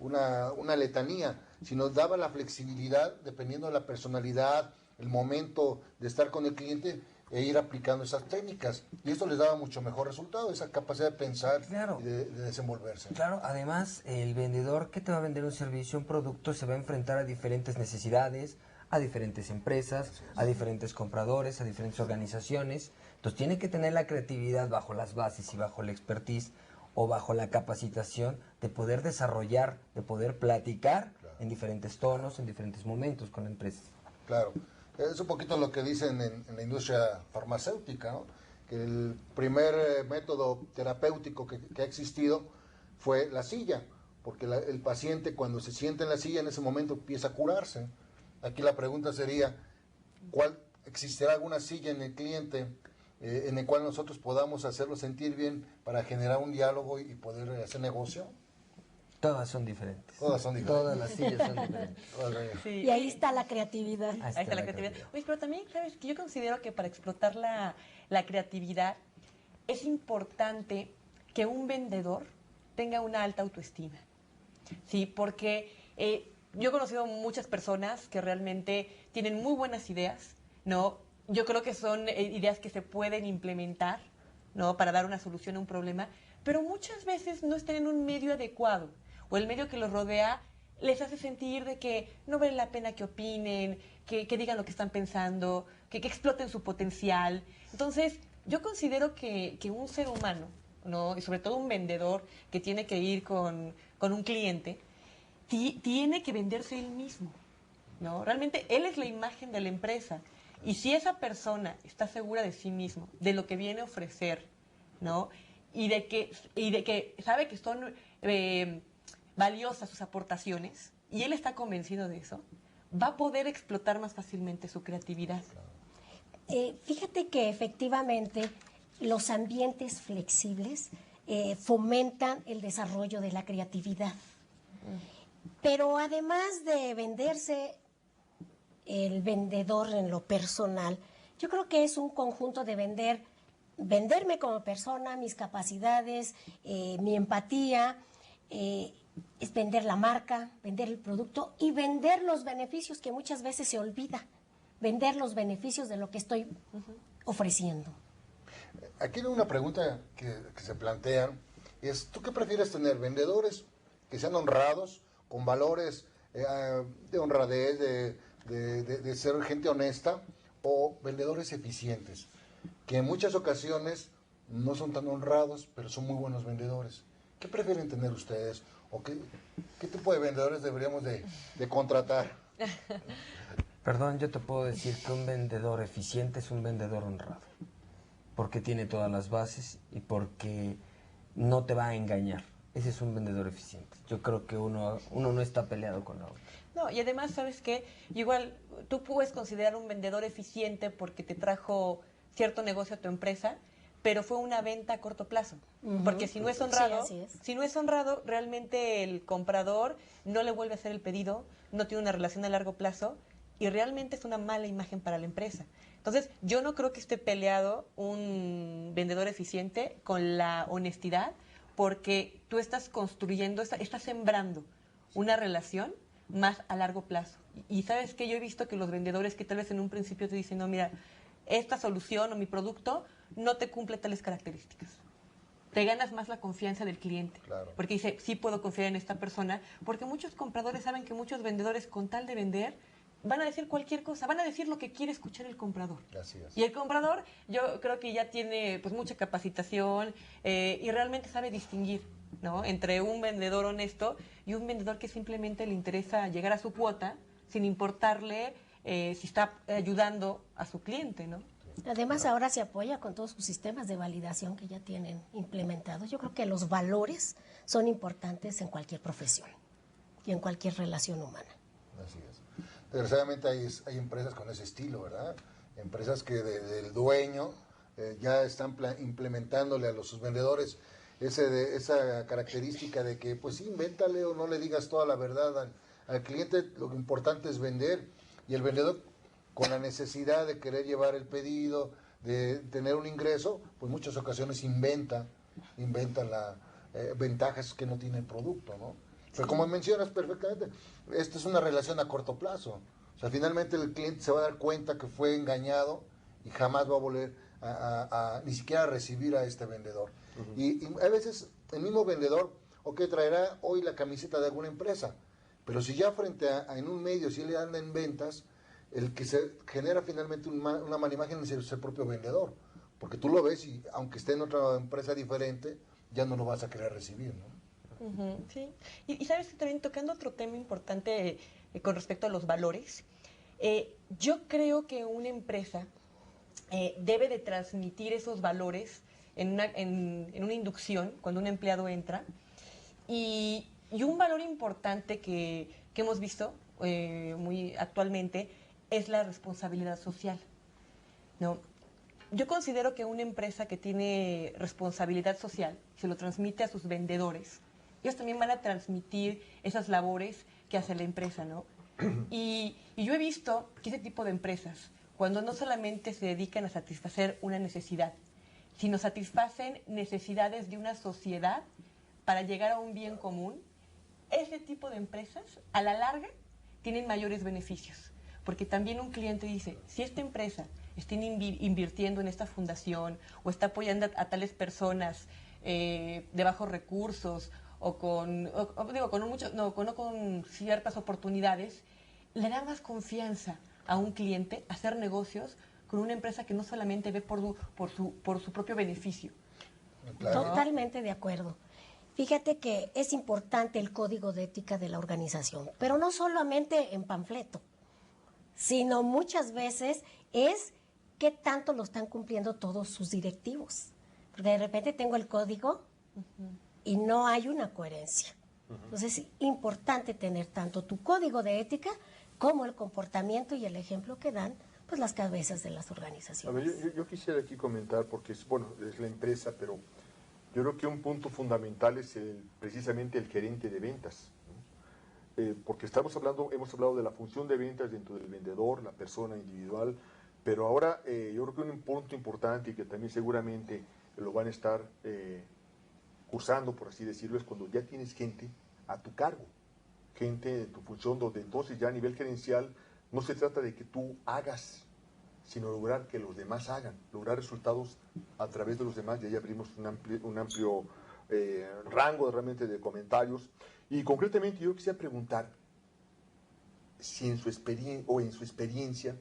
una letanía, sino daba la flexibilidad dependiendo de la personalidad, el momento de estar con el cliente, e ir aplicando esas técnicas. Y esto les daba mucho mejor resultado, esa capacidad de pensar Claro. y de desenvolverse. Claro, además el vendedor que te va a vender un servicio, un producto, se va a enfrentar a diferentes necesidades, a diferentes empresas, a diferentes compradores, a diferentes organizaciones. Entonces tiene que tener la creatividad bajo las bases y bajo la expertise o bajo la capacitación de poder desarrollar, de poder platicar en diferentes tonos, en diferentes momentos con la empresa. Claro, es un poquito lo que dicen en la industria farmacéutica, ¿no? Que el primer método terapéutico que ha existido fue la silla, porque el paciente cuando se sienta en la silla en ese momento empieza a curarse. Aquí la pregunta sería, ¿existirá alguna silla en el cliente en el cual nosotros podamos hacerlo sentir bien para generar un diálogo y poder hacer negocio? Todas son diferentes. Todas son diferentes. Todas las sillas son diferentes. Sí. Y ahí está la creatividad. Ahí Ahí está la creatividad. Oye, pero también, ¿sabes? Que yo considero que para explotar la creatividad es importante que un vendedor tenga una alta autoestima. Sí, porque yo he conocido muchas personas que realmente tienen muy buenas ideas, ¿no? Yo creo que son ideas que se pueden implementar, ¿no? Para dar una solución a un problema, pero muchas veces no están en un medio adecuado, o el medio que los rodea les hace sentir de que no vale la pena que opinen, que digan lo que están pensando, que exploten su potencial. Entonces, yo considero que un ser humano, ¿no? Y sobre todo un vendedor que tiene que ir con un cliente, tiene que venderse él mismo, ¿no? Realmente él es la imagen de la empresa. Y si esa persona está segura de sí mismo, de lo que viene a ofrecer, ¿no? Y de que sabe que son valiosas sus aportaciones, y él está convencido de eso, va a poder explotar más fácilmente su creatividad. Fíjate que efectivamente los ambientes flexibles fomentan el desarrollo de la creatividad. Pero además de venderse el vendedor en lo personal, yo creo que es un conjunto de venderme como persona, mis capacidades, mi empatía, es vender la marca, vender el producto y vender los beneficios que muchas veces se olvida, vender los beneficios de lo que estoy ofreciendo. Aquí hay una pregunta que se plantea, es, ¿tú qué prefieres tener? ¿Vendedores que sean honrados, con valores de honradez, de ser gente honesta, o vendedores eficientes, que en muchas ocasiones no son tan honrados, pero son muy buenos vendedores? ¿Qué prefieren tener ustedes? ¿O qué tipo de vendedores deberíamos de contratar? Perdón, yo te puedo decir que un vendedor eficiente es un vendedor honrado, porque tiene todas las bases y porque no te va a engañar. Ese es un vendedor eficiente. Yo creo que uno no está peleado con la otra. No, y además, ¿sabes qué? Igual tú puedes considerar un vendedor eficiente porque te trajo cierto negocio a tu empresa, pero fue una venta a corto plazo. Porque si no es honrado, Sí, así es. si no es honrado, realmente el comprador no le vuelve a hacer el pedido, no tiene una relación a largo plazo y realmente es una mala imagen para la empresa. Entonces, yo no creo que esté peleado un vendedor eficiente con la honestidad, porque tú estás construyendo, estás sembrando una relación más a largo plazo. Y sabes que yo he visto que los vendedores que tal vez en un principio te dicen, no, mira, esta solución o mi producto no te cumple tales características. Te ganas más la confianza del cliente. Claro. Porque dice, sí puedo confiar en esta persona, porque muchos compradores saben que muchos vendedores con tal de vender van a decir cualquier cosa, van a decir lo que quiere escuchar el comprador. Así es. Y el comprador, yo creo que ya tiene pues mucha capacitación y realmente sabe distinguir, ¿no? Entre un vendedor honesto y un vendedor que simplemente le interesa llegar a su cuota sin importarle si está ayudando a su cliente, ¿no? Además, ahora se apoya con todos sus sistemas de validación que ya tienen implementados. Yo creo que los valores son importantes en cualquier profesión y en cualquier relación humana. Así es. Desgraciadamente hay empresas con ese estilo, ¿verdad? Empresas que del dueño ya están implementándole a sus vendedores esa característica de que, pues sí, invéntale o no le digas toda la verdad al cliente, lo importante es vender, y el vendedor con la necesidad de querer llevar el pedido, de tener un ingreso, pues muchas ocasiones inventan las ventajas que no tiene el producto, ¿no? Pero como mencionas perfectamente, esto es una relación a corto plazo. O sea, finalmente el cliente se va a dar cuenta que fue engañado y jamás va a volver ni siquiera a recibir a este vendedor. Y a veces el mismo vendedor, traerá hoy la camiseta de alguna empresa, pero si ya frente en un medio, si él anda en ventas, el que se genera finalmente una mala imagen es el propio vendedor, porque tú lo ves y aunque esté en otra empresa diferente, ya no lo vas a querer recibir, ¿no? Sí, y sabes que también tocando otro tema importante con respecto a los valores, yo creo que una empresa debe de transmitir esos valores en una inducción, cuando un empleado entra, y un valor importante que hemos visto muy actualmente es la responsabilidad social, ¿no? Yo considero que una empresa que tiene responsabilidad social, se lo transmite a sus vendedores, ellos también van a transmitir esas labores que hace la empresa, ¿no? Y yo he visto que ese tipo de empresas, cuando no solamente se dedican a satisfacer una necesidad, sino satisfacen necesidades de una sociedad para llegar a un bien común, ese tipo de empresas, a la larga, tienen mayores beneficios. Porque también un cliente dice, si esta empresa está invirtiendo en esta fundación o está apoyando a tales personas de bajos recursos o con ciertas oportunidades, le da más confianza a un cliente hacer negocios con una empresa que no solamente ve por su propio beneficio. Claro. Totalmente de acuerdo. Fíjate que es importante el código de ética de la organización, pero no solamente en panfleto, sino muchas veces es qué tanto lo están cumpliendo todos sus directivos. Porque de repente tengo el código y no hay una coherencia. Entonces es importante tener tanto tu código de ética como el comportamiento y el ejemplo que dan pues las cabezas de las organizaciones. A ver, yo quisiera aquí comentar, porque es la empresa, pero yo creo que un punto fundamental es precisamente el gerente de ventas, ¿no? Porque hemos hablado de la función de ventas dentro del vendedor, la persona individual, pero ahora yo creo que un punto importante y que también seguramente lo van a estar cursando, por así decirlo, es cuando ya tienes gente a tu cargo, gente de tu función, donde entonces ya a nivel gerencial no se trata de que tú hagas, sino lograr que los demás hagan, lograr resultados a través de los demás. Y ahí abrimos un amplio rango realmente de comentarios. Y concretamente yo quisiera preguntar si en su experiencia,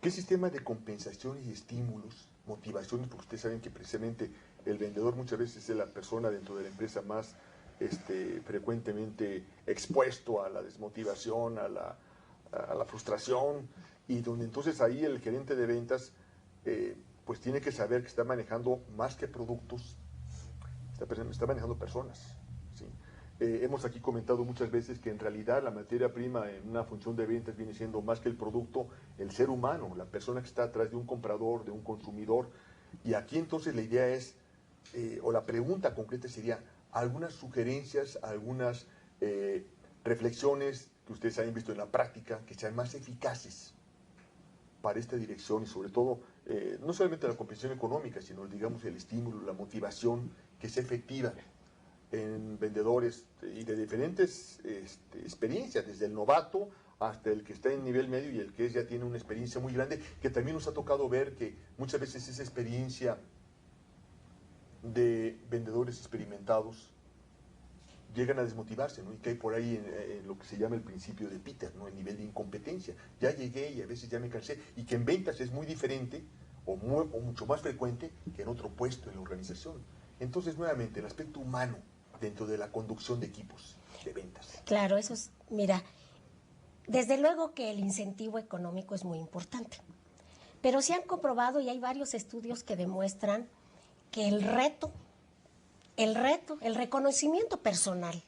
¿qué sistema de compensaciones y estímulos, motivaciones, porque ustedes saben que precisamente el vendedor muchas veces es la persona dentro de la empresa más frecuentemente expuesto a la desmotivación, a la frustración, y donde entonces ahí el gerente de ventas pues tiene que saber que está manejando más que productos, está manejando personas, ¿sí? Hemos aquí comentado muchas veces que en realidad la materia prima en una función de ventas viene siendo más que el producto, el ser humano, la persona que está atrás de un comprador, de un consumidor. Y aquí entonces la idea es, o la pregunta concreta sería, algunas sugerencias, algunas reflexiones que ustedes hayan visto en la práctica que sean más eficaces para esta dirección y sobre todo, no solamente la compensación económica, sino digamos el estímulo, la motivación que sea efectiva en vendedores y de diferentes experiencias, desde el novato hasta el que está en nivel medio y el que ya tiene una experiencia muy grande, que también nos ha tocado ver que muchas veces esa experiencia de vendedores experimentados llegan a desmotivarse, ¿no? Y cae por ahí en lo que se llama el principio de Peter, ¿no? El nivel de incompetencia. Ya llegué y a veces ya me cansé, y que en ventas es muy diferente o mucho más frecuente que en otro puesto en la organización. Entonces, nuevamente, el aspecto humano dentro de la conducción de equipos de ventas. Claro, eso es, mira, desde luego que el incentivo económico es muy importante, pero se han comprobado y hay varios estudios que demuestran que el reconocimiento personal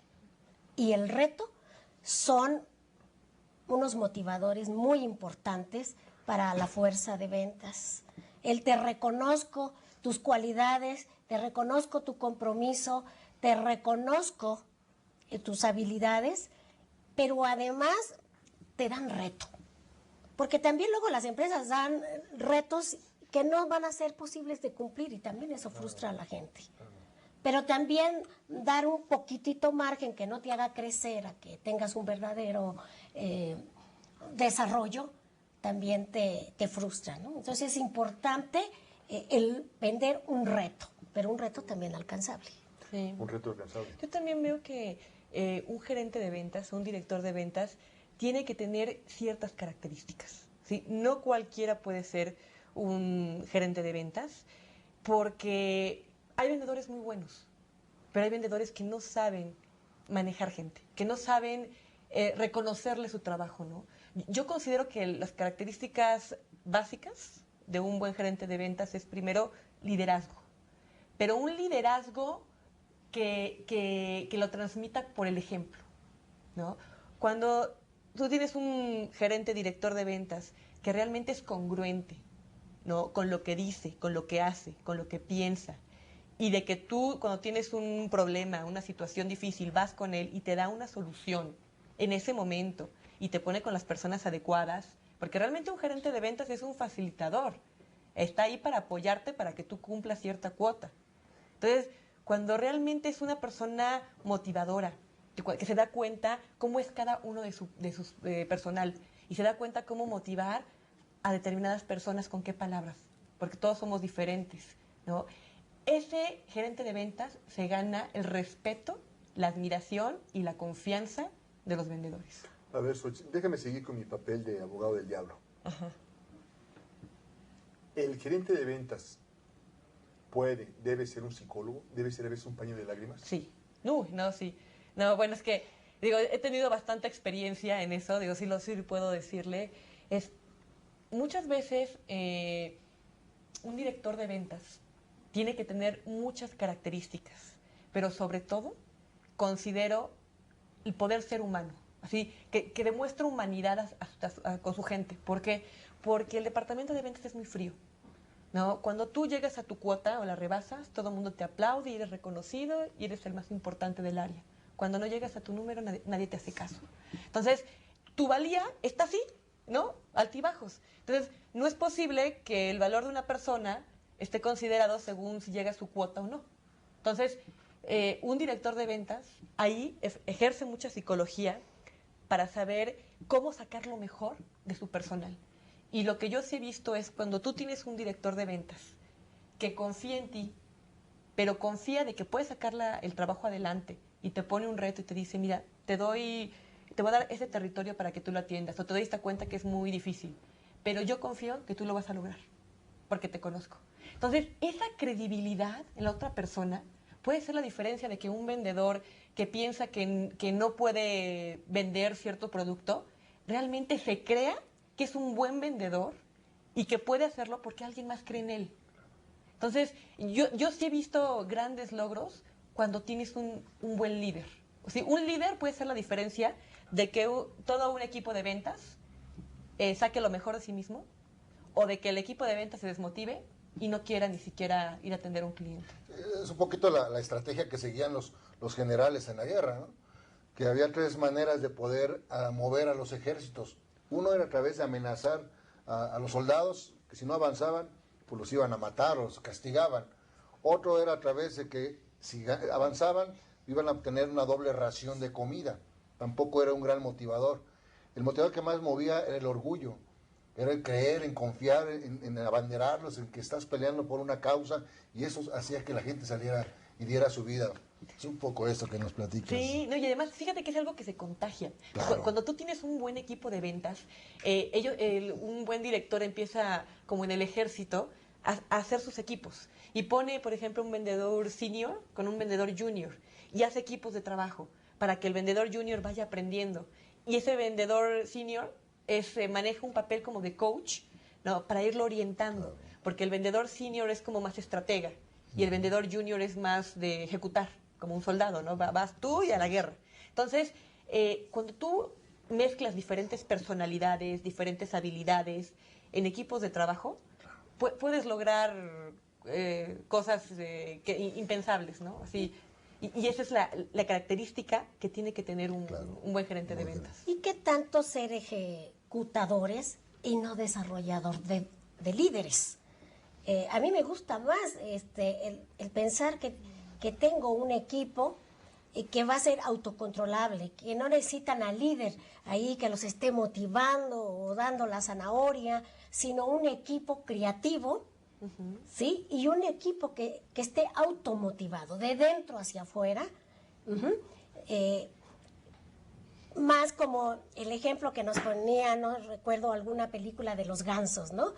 y el reto son unos motivadores muy importantes para la fuerza de ventas. El te reconozco tus cualidades, te reconozco tu compromiso, te reconozco tus habilidades, pero además te dan reto. Porque también luego las empresas dan retos que no van a ser posibles de cumplir y también eso frustra a la gente. Pero también dar un poquitito margen que no te haga crecer, a que tengas un verdadero desarrollo, también te frustran, ¿no? Entonces es importante el vender un reto, pero un reto también alcanzable. Sí. Un reto alcanzable. Yo también veo que un gerente de ventas, un director de ventas, tiene que tener ciertas características, ¿sí? No cualquiera puede ser un gerente de ventas, porque hay vendedores muy buenos, pero hay vendedores que no saben manejar gente, que no saben reconocerle su trabajo, ¿no? Yo considero que las características básicas de un buen gerente de ventas es primero liderazgo, pero un liderazgo que lo transmita por el ejemplo, ¿no? Cuando tú tienes un gerente director de ventas que realmente es congruente, ¿no? Con lo que dice, con lo que hace, con lo que piensa, y de que tú cuando tienes un problema, una situación difícil, vas con él y te da una solución en ese momento y te pone con las personas adecuadas, porque realmente un gerente de ventas es un facilitador, está ahí para apoyarte para que tú cumplas cierta cuota. Entonces, cuando realmente es una persona motivadora, que se da cuenta cómo es cada uno de sus personal y se da cuenta cómo motivar a determinadas personas con qué palabras, porque todos somos diferentes, ¿no? Ese gerente de ventas se gana el respeto, la admiración y la confianza de los vendedores. A ver, Xochitl, déjame seguir con mi papel de abogado del diablo. Ajá. El gerente de ventas debe ser un psicólogo, debe ser a veces un paño de lágrimas. Sí. No, sí. No, bueno, es que, digo, he tenido bastante experiencia en eso, digo, sí puedo decirle. Muchas veces un director de ventas tiene que tener muchas características, pero sobre todo considero el poder ser humano, así que demuestra humanidad con su gente. ¿Por qué? Porque el departamento de ventas es muy frío, ¿no? Cuando tú llegas a tu cuota o la rebasas, todo el mundo te aplaude y eres reconocido y eres el más importante del área. Cuando no llegas a tu número, nadie te hace caso. Entonces, tu valía está así, ¿no? Altibajos. Entonces, no es posible que el valor de una persona esté considerado según si llega a su cuota o no. Entonces, un director de ventas ahí ejerce mucha psicología para saber cómo sacar lo mejor de su personal. Y lo que yo sí he visto es cuando tú tienes un director de ventas que confía en ti, pero confía de que puedes sacar el trabajo adelante y te pone un reto y te dice, mira, te voy a dar ese territorio para que tú lo atiendas, o te doy cuenta que es muy difícil, pero yo confío que tú lo vas a lograr, porque te conozco. Entonces, esa credibilidad en la otra persona puede ser la diferencia de que un vendedor que piensa que no puede vender cierto producto, realmente se crea que es un buen vendedor y que puede hacerlo porque alguien más cree en él. Entonces, yo sí he visto grandes logros cuando tienes un buen líder. O sea, un líder puede ser la diferencia de que todo un equipo de ventas saque lo mejor de sí mismo, o de que el equipo de ventas se desmotive y no quiera ni siquiera ir a atender a un cliente. Es un poquito la estrategia que seguían los generales en la guerra, ¿no? Que había tres maneras de poder mover a los ejércitos. Uno era a través de amenazar a los soldados, que si no avanzaban, pues los iban a matar o los castigaban. Otro era a través de que si avanzaban, iban a obtener una doble ración de comida. Tampoco era un gran motivador. El motivador que más movía era el orgullo. Era el creer, en confiar, en abanderarlos, en que estás peleando por una causa, y eso hacía que la gente saliera y diera su vida. Es un poco esto que nos platicas. Sí, no, y además fíjate que es algo que se contagia. Claro. Cuando tú tienes un buen equipo de ventas, un buen director empieza, como en el ejército, a hacer sus equipos. Y pone, por ejemplo, un vendedor senior con un vendedor junior, y hace equipos de trabajo para que el vendedor junior vaya aprendiendo. Y ese vendedor senior maneja un papel como de coach, ¿no? Para irlo orientando, porque el vendedor senior es como más estratega y el vendedor junior es más de ejecutar, como un soldado, ¿no? Vas tú y a la guerra. Entonces, cuando tú mezclas diferentes personalidades, diferentes habilidades en equipos de trabajo, puedes lograr cosas impensables, ¿no? Así, y esa es la característica que tiene que tener un buen gerente de ventas. ¿Y qué tanto ser ejecutadores y no desarrollador de líderes? A mí me gusta más el pensar que tengo un equipo que va a ser autocontrolable, que no necesitan al líder ahí que los esté motivando o dando la zanahoria, sino un equipo creativo, ¿sí? Y un equipo que esté automotivado, de dentro hacia afuera. Más como el ejemplo que nos ponía, no recuerdo alguna película de los gansos, ¿no?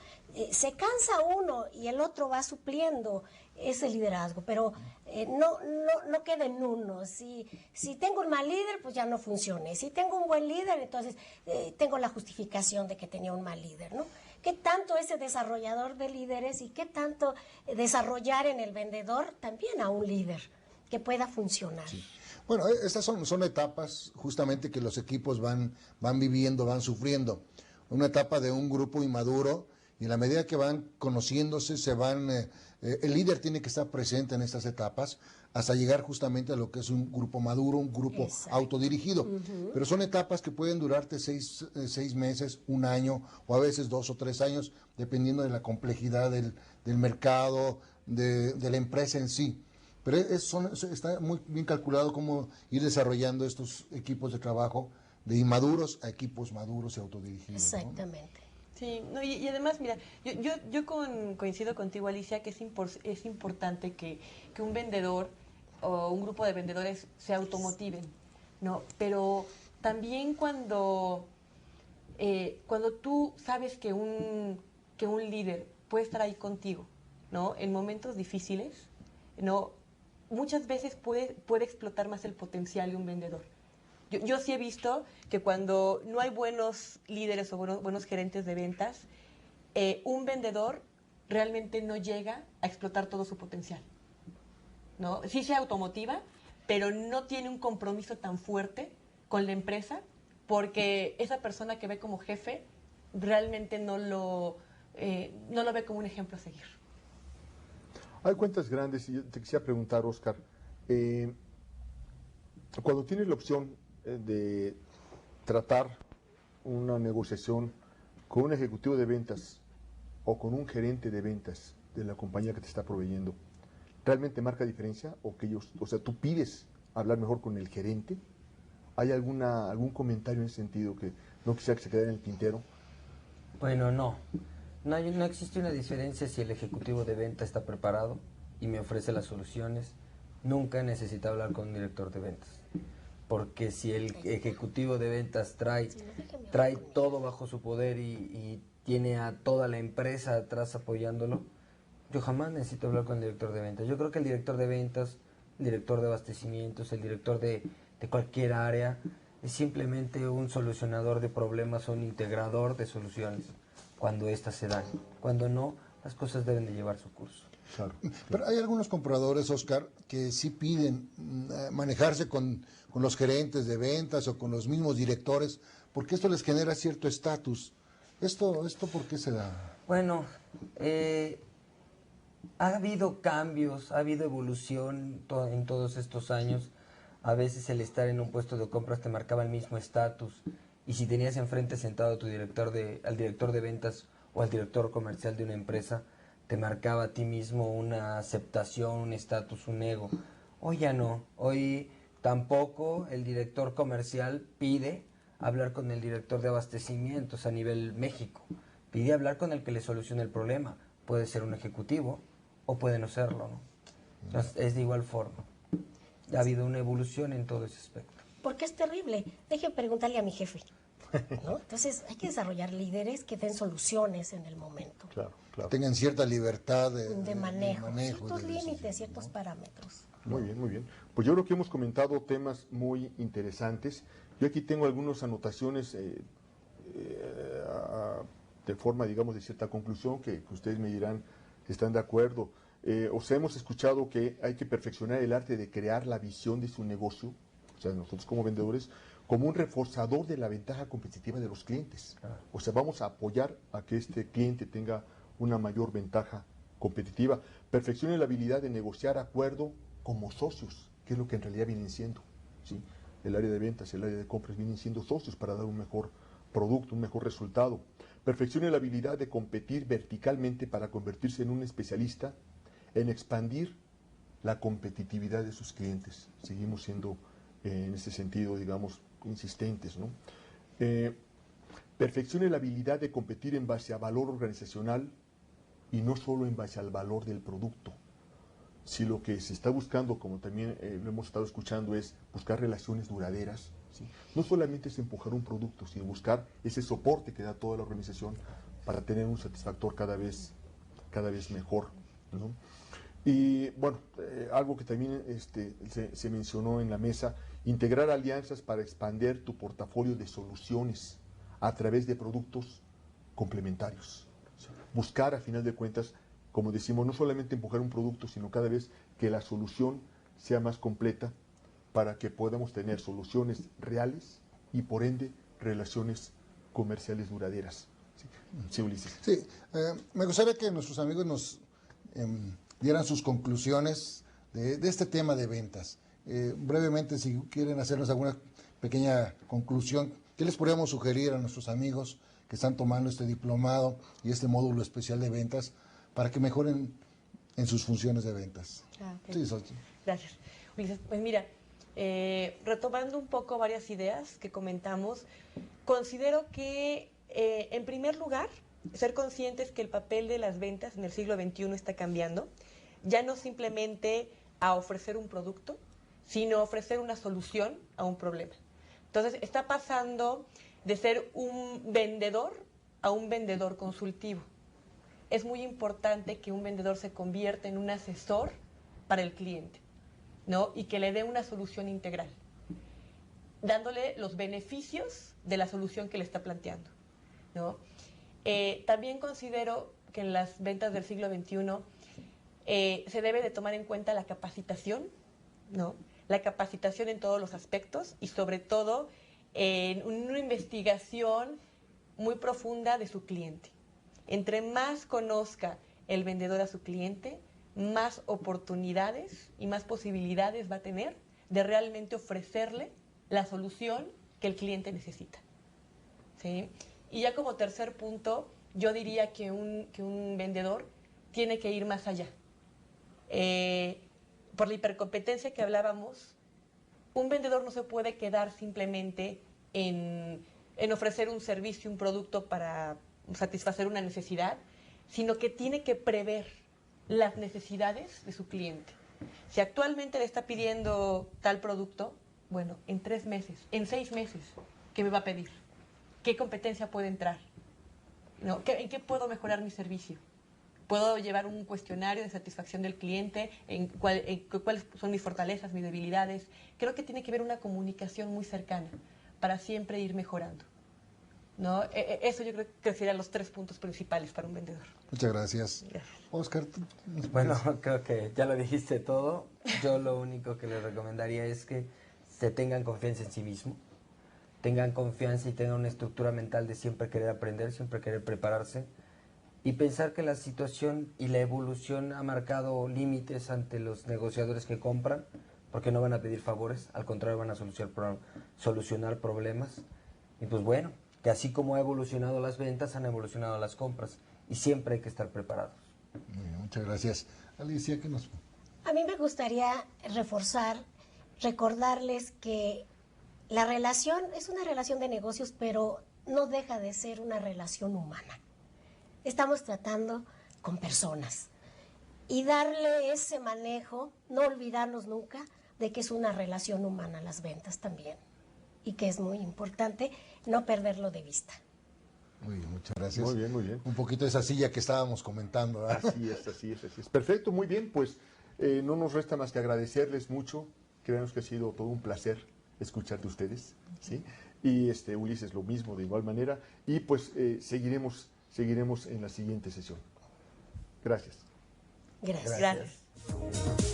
Se cansa uno y el otro va supliendo ese liderazgo, pero no queda en uno. Si tengo un mal líder, pues ya no funcione. Si tengo un buen líder, entonces tengo la justificación de que tenía un mal líder, ¿no? ¿Qué tanto ese desarrollador de líderes y qué tanto desarrollar en el vendedor también a un líder que pueda funcionar? Sí. Bueno, estas son etapas justamente que los equipos van viviendo, van sufriendo. Una etapa de un grupo inmaduro y en la medida que van conociéndose, el líder tiene que estar presente en estas etapas hasta llegar justamente a lo que es un grupo maduro, un grupo autodirigido. Pero son etapas que pueden durarte 6 meses, 1 año o a veces 2 o 3 años, dependiendo de la complejidad del mercado, de la empresa en sí. Pero está muy bien calculado cómo ir desarrollando estos equipos de trabajo de inmaduros a equipos maduros y autodirigidos. Exactamente. ¿No? Sí, no, y además, mira, yo coincido contigo, Alicia, que es importante que un vendedor o un grupo de vendedores se automotiven, ¿no? Pero también cuando tú sabes que un líder puede estar ahí contigo, ¿no? En momentos difíciles, ¿no? Muchas veces puede explotar más el potencial de un vendedor. Yo sí he visto que cuando no hay buenos líderes o buenos gerentes de ventas, un vendedor realmente no llega a explotar todo su potencial, ¿no? Sí se automotiva, pero no tiene un compromiso tan fuerte con la empresa porque esa persona que ve como jefe realmente no lo ve como un ejemplo a seguir. Hay cuentas grandes y yo te quisiera preguntar, Oscar, cuando tienes la opción de tratar una negociación con un ejecutivo de ventas o con un gerente de ventas de la compañía que te está proveyendo, ¿realmente marca diferencia? O sea, ¿tú pides hablar mejor con el gerente? ¿Hay algún comentario en ese sentido que no quisiera que se quedara en el tintero? Bueno, no existe una diferencia si el ejecutivo de venta está preparado y me ofrece las soluciones. Nunca necesita hablar con un director de ventas, porque si el ejecutivo de ventas trae todo bajo su poder y tiene a toda la empresa atrás apoyándolo, yo jamás necesito hablar con el director de ventas. Yo creo que el director de ventas, el director de abastecimientos, el director de cualquier área es simplemente un solucionador de problemas o un integrador de soluciones cuando éstas se dan. Cuando no, las cosas deben de llevar su curso. Claro. Pero hay algunos compradores, Oscar, que sí piden manejarse con los gerentes de ventas o con los mismos directores, porque esto les genera cierto estatus. ¿Esto por qué se da? Bueno, ha habido cambios, ha habido evolución en todos estos años. A veces el estar en un puesto de compras te marcaba el mismo estatus. Y si tenías enfrente sentado al director de ventas o al director comercial de una empresa, te marcaba a ti mismo una aceptación, un estatus, un ego. Hoy ya no. Hoy tampoco el director comercial pide hablar con el director de abastecimientos a nivel México. Pide hablar con el que le solucione el problema. Puede ser un ejecutivo o puede no serlo, ¿no? Entonces, es de igual forma. Ha habido una evolución en todo ese aspecto. Porque es terrible. Deje preguntarle a mi jefe, ¿no? Entonces hay que desarrollar líderes que den soluciones en el momento. Claro, claro. Tengan cierta libertad de manejo, de ciertos límites, decisión, ciertos ¿no? parámetros. Muy bien, muy bien. Pues yo creo que hemos comentado temas muy interesantes. Yo aquí tengo algunas anotaciones de forma, digamos, de cierta conclusión que ustedes me dirán si están de acuerdo. Os hemos escuchado que hay que perfeccionar el arte de crear la visión de su negocio, o sea, nosotros como vendedores, como un reforzador de la ventaja competitiva de los clientes. O sea, vamos a apoyar a que este cliente tenga una mayor ventaja competitiva. Perfeccione la habilidad de negociar acuerdo como socios, que es lo que en realidad vienen siendo, ¿sí? El área de ventas y el área de compras vienen siendo socios para dar un mejor producto, un mejor resultado. Perfeccione la habilidad de competir verticalmente para convertirse en un especialista en expandir la competitividad de sus clientes. Seguimos siendo en ese sentido, digamos, insistentes, ¿no? Perfeccione la habilidad de competir en base a valor organizacional y no solo en base al valor del producto. Si lo que se está buscando, como también lo hemos estado escuchando, es buscar relaciones duraderas, ¿sí? No solamente es empujar un producto, sino buscar ese soporte que da toda la organización para tener un satisfactor cada vez mejor, ¿no? Y bueno, algo que también se mencionó en la mesa, integrar alianzas para expandir tu portafolio de soluciones a través de productos complementarios. ¿Sí? Buscar, a final de cuentas, como decimos, no solamente empujar un producto, sino cada vez que la solución sea más completa para que podamos tener soluciones reales y, por ende, relaciones comerciales duraderas. Sí, sí, Ulises. Sí, me gustaría que nuestros amigos nos dieran sus conclusiones de este tema de ventas. Brevemente, si quieren hacernos alguna pequeña conclusión, ¿qué les podríamos sugerir a nuestros amigos que están tomando este diplomado y este módulo especial de ventas para que mejoren en sus funciones de ventas? Okay. Sí, Xochitl. Gracias. Ulises, pues mira, retomando un poco varias ideas que comentamos, considero que, en primer lugar, ser conscientes que el papel de las ventas en el siglo XXI está cambiando, ya no simplemente a ofrecer un producto, sino ofrecer una solución a un problema. Entonces, está pasando de ser un vendedor a un vendedor consultivo. Es muy importante que un vendedor se convierta en un asesor para el cliente, ¿no? Y que le dé una solución integral, dándole los beneficios de la solución que le está planteando, ¿no? También considero que en las ventas del siglo XXI se debe de tomar en cuenta la capacitación, ¿no? La capacitación en todos los aspectos y sobre todo en una investigación muy profunda de su cliente. Entre más conozca el vendedor a su cliente, más oportunidades y más posibilidades va a tener de realmente ofrecerle la solución que el cliente necesita, ¿sí? Y ya como tercer punto, yo diría que un vendedor tiene que ir más allá. Por la hipercompetencia que hablábamos, un vendedor no se puede quedar simplemente en ofrecer un servicio, un producto para satisfacer una necesidad, sino que tiene que prever las necesidades de su cliente. Si actualmente le está pidiendo tal producto, bueno, en 3 meses, en 6 meses, ¿qué me va a pedir? ¿Qué competencia puede entrar? ¿No? ¿En qué puedo mejorar mi servicio? ¿Puedo llevar un cuestionario de satisfacción del cliente? ¿Cuáles son mis fortalezas, mis debilidades? Creo que tiene que haber una comunicación muy cercana para siempre ir mejorando, ¿no? Eso yo creo que serían los 3 puntos principales para un vendedor. Muchas gracias. Oscar, ¿tú? Bueno, creo que ya lo dijiste todo. Yo lo único que les recomendaría es que se tengan confianza en sí mismo, tengan confianza y tengan una estructura mental de siempre querer aprender, siempre querer prepararse y pensar que la situación y la evolución ha marcado límites ante los negociadores que compran, porque no van a pedir favores, al contrario van a solucionar problemas. Y pues bueno, que así como ha evolucionado las ventas, han evolucionado las compras y siempre hay que estar preparados. Muy bien, muchas gracias. Alicia, ¿qué nos...? A mí me gustaría reforzar, recordarles que la relación es una relación de negocios, pero no deja de ser una relación humana. Estamos tratando con personas y darle ese manejo, no olvidarnos nunca de que es una relación humana las ventas también y que es muy importante no perderlo de vista. Muy bien, muchas gracias. Muy bien, muy bien. Un poquito de esa silla que estábamos comentando, ¿verdad? Así es. Perfecto, muy bien, pues no nos resta más que agradecerles mucho. Créanos que ha sido todo un placer escuchar de ustedes, ¿sí? Y Ulises lo mismo, de igual manera. Y pues seguiremos en la siguiente sesión. Gracias. Gracias. Gracias.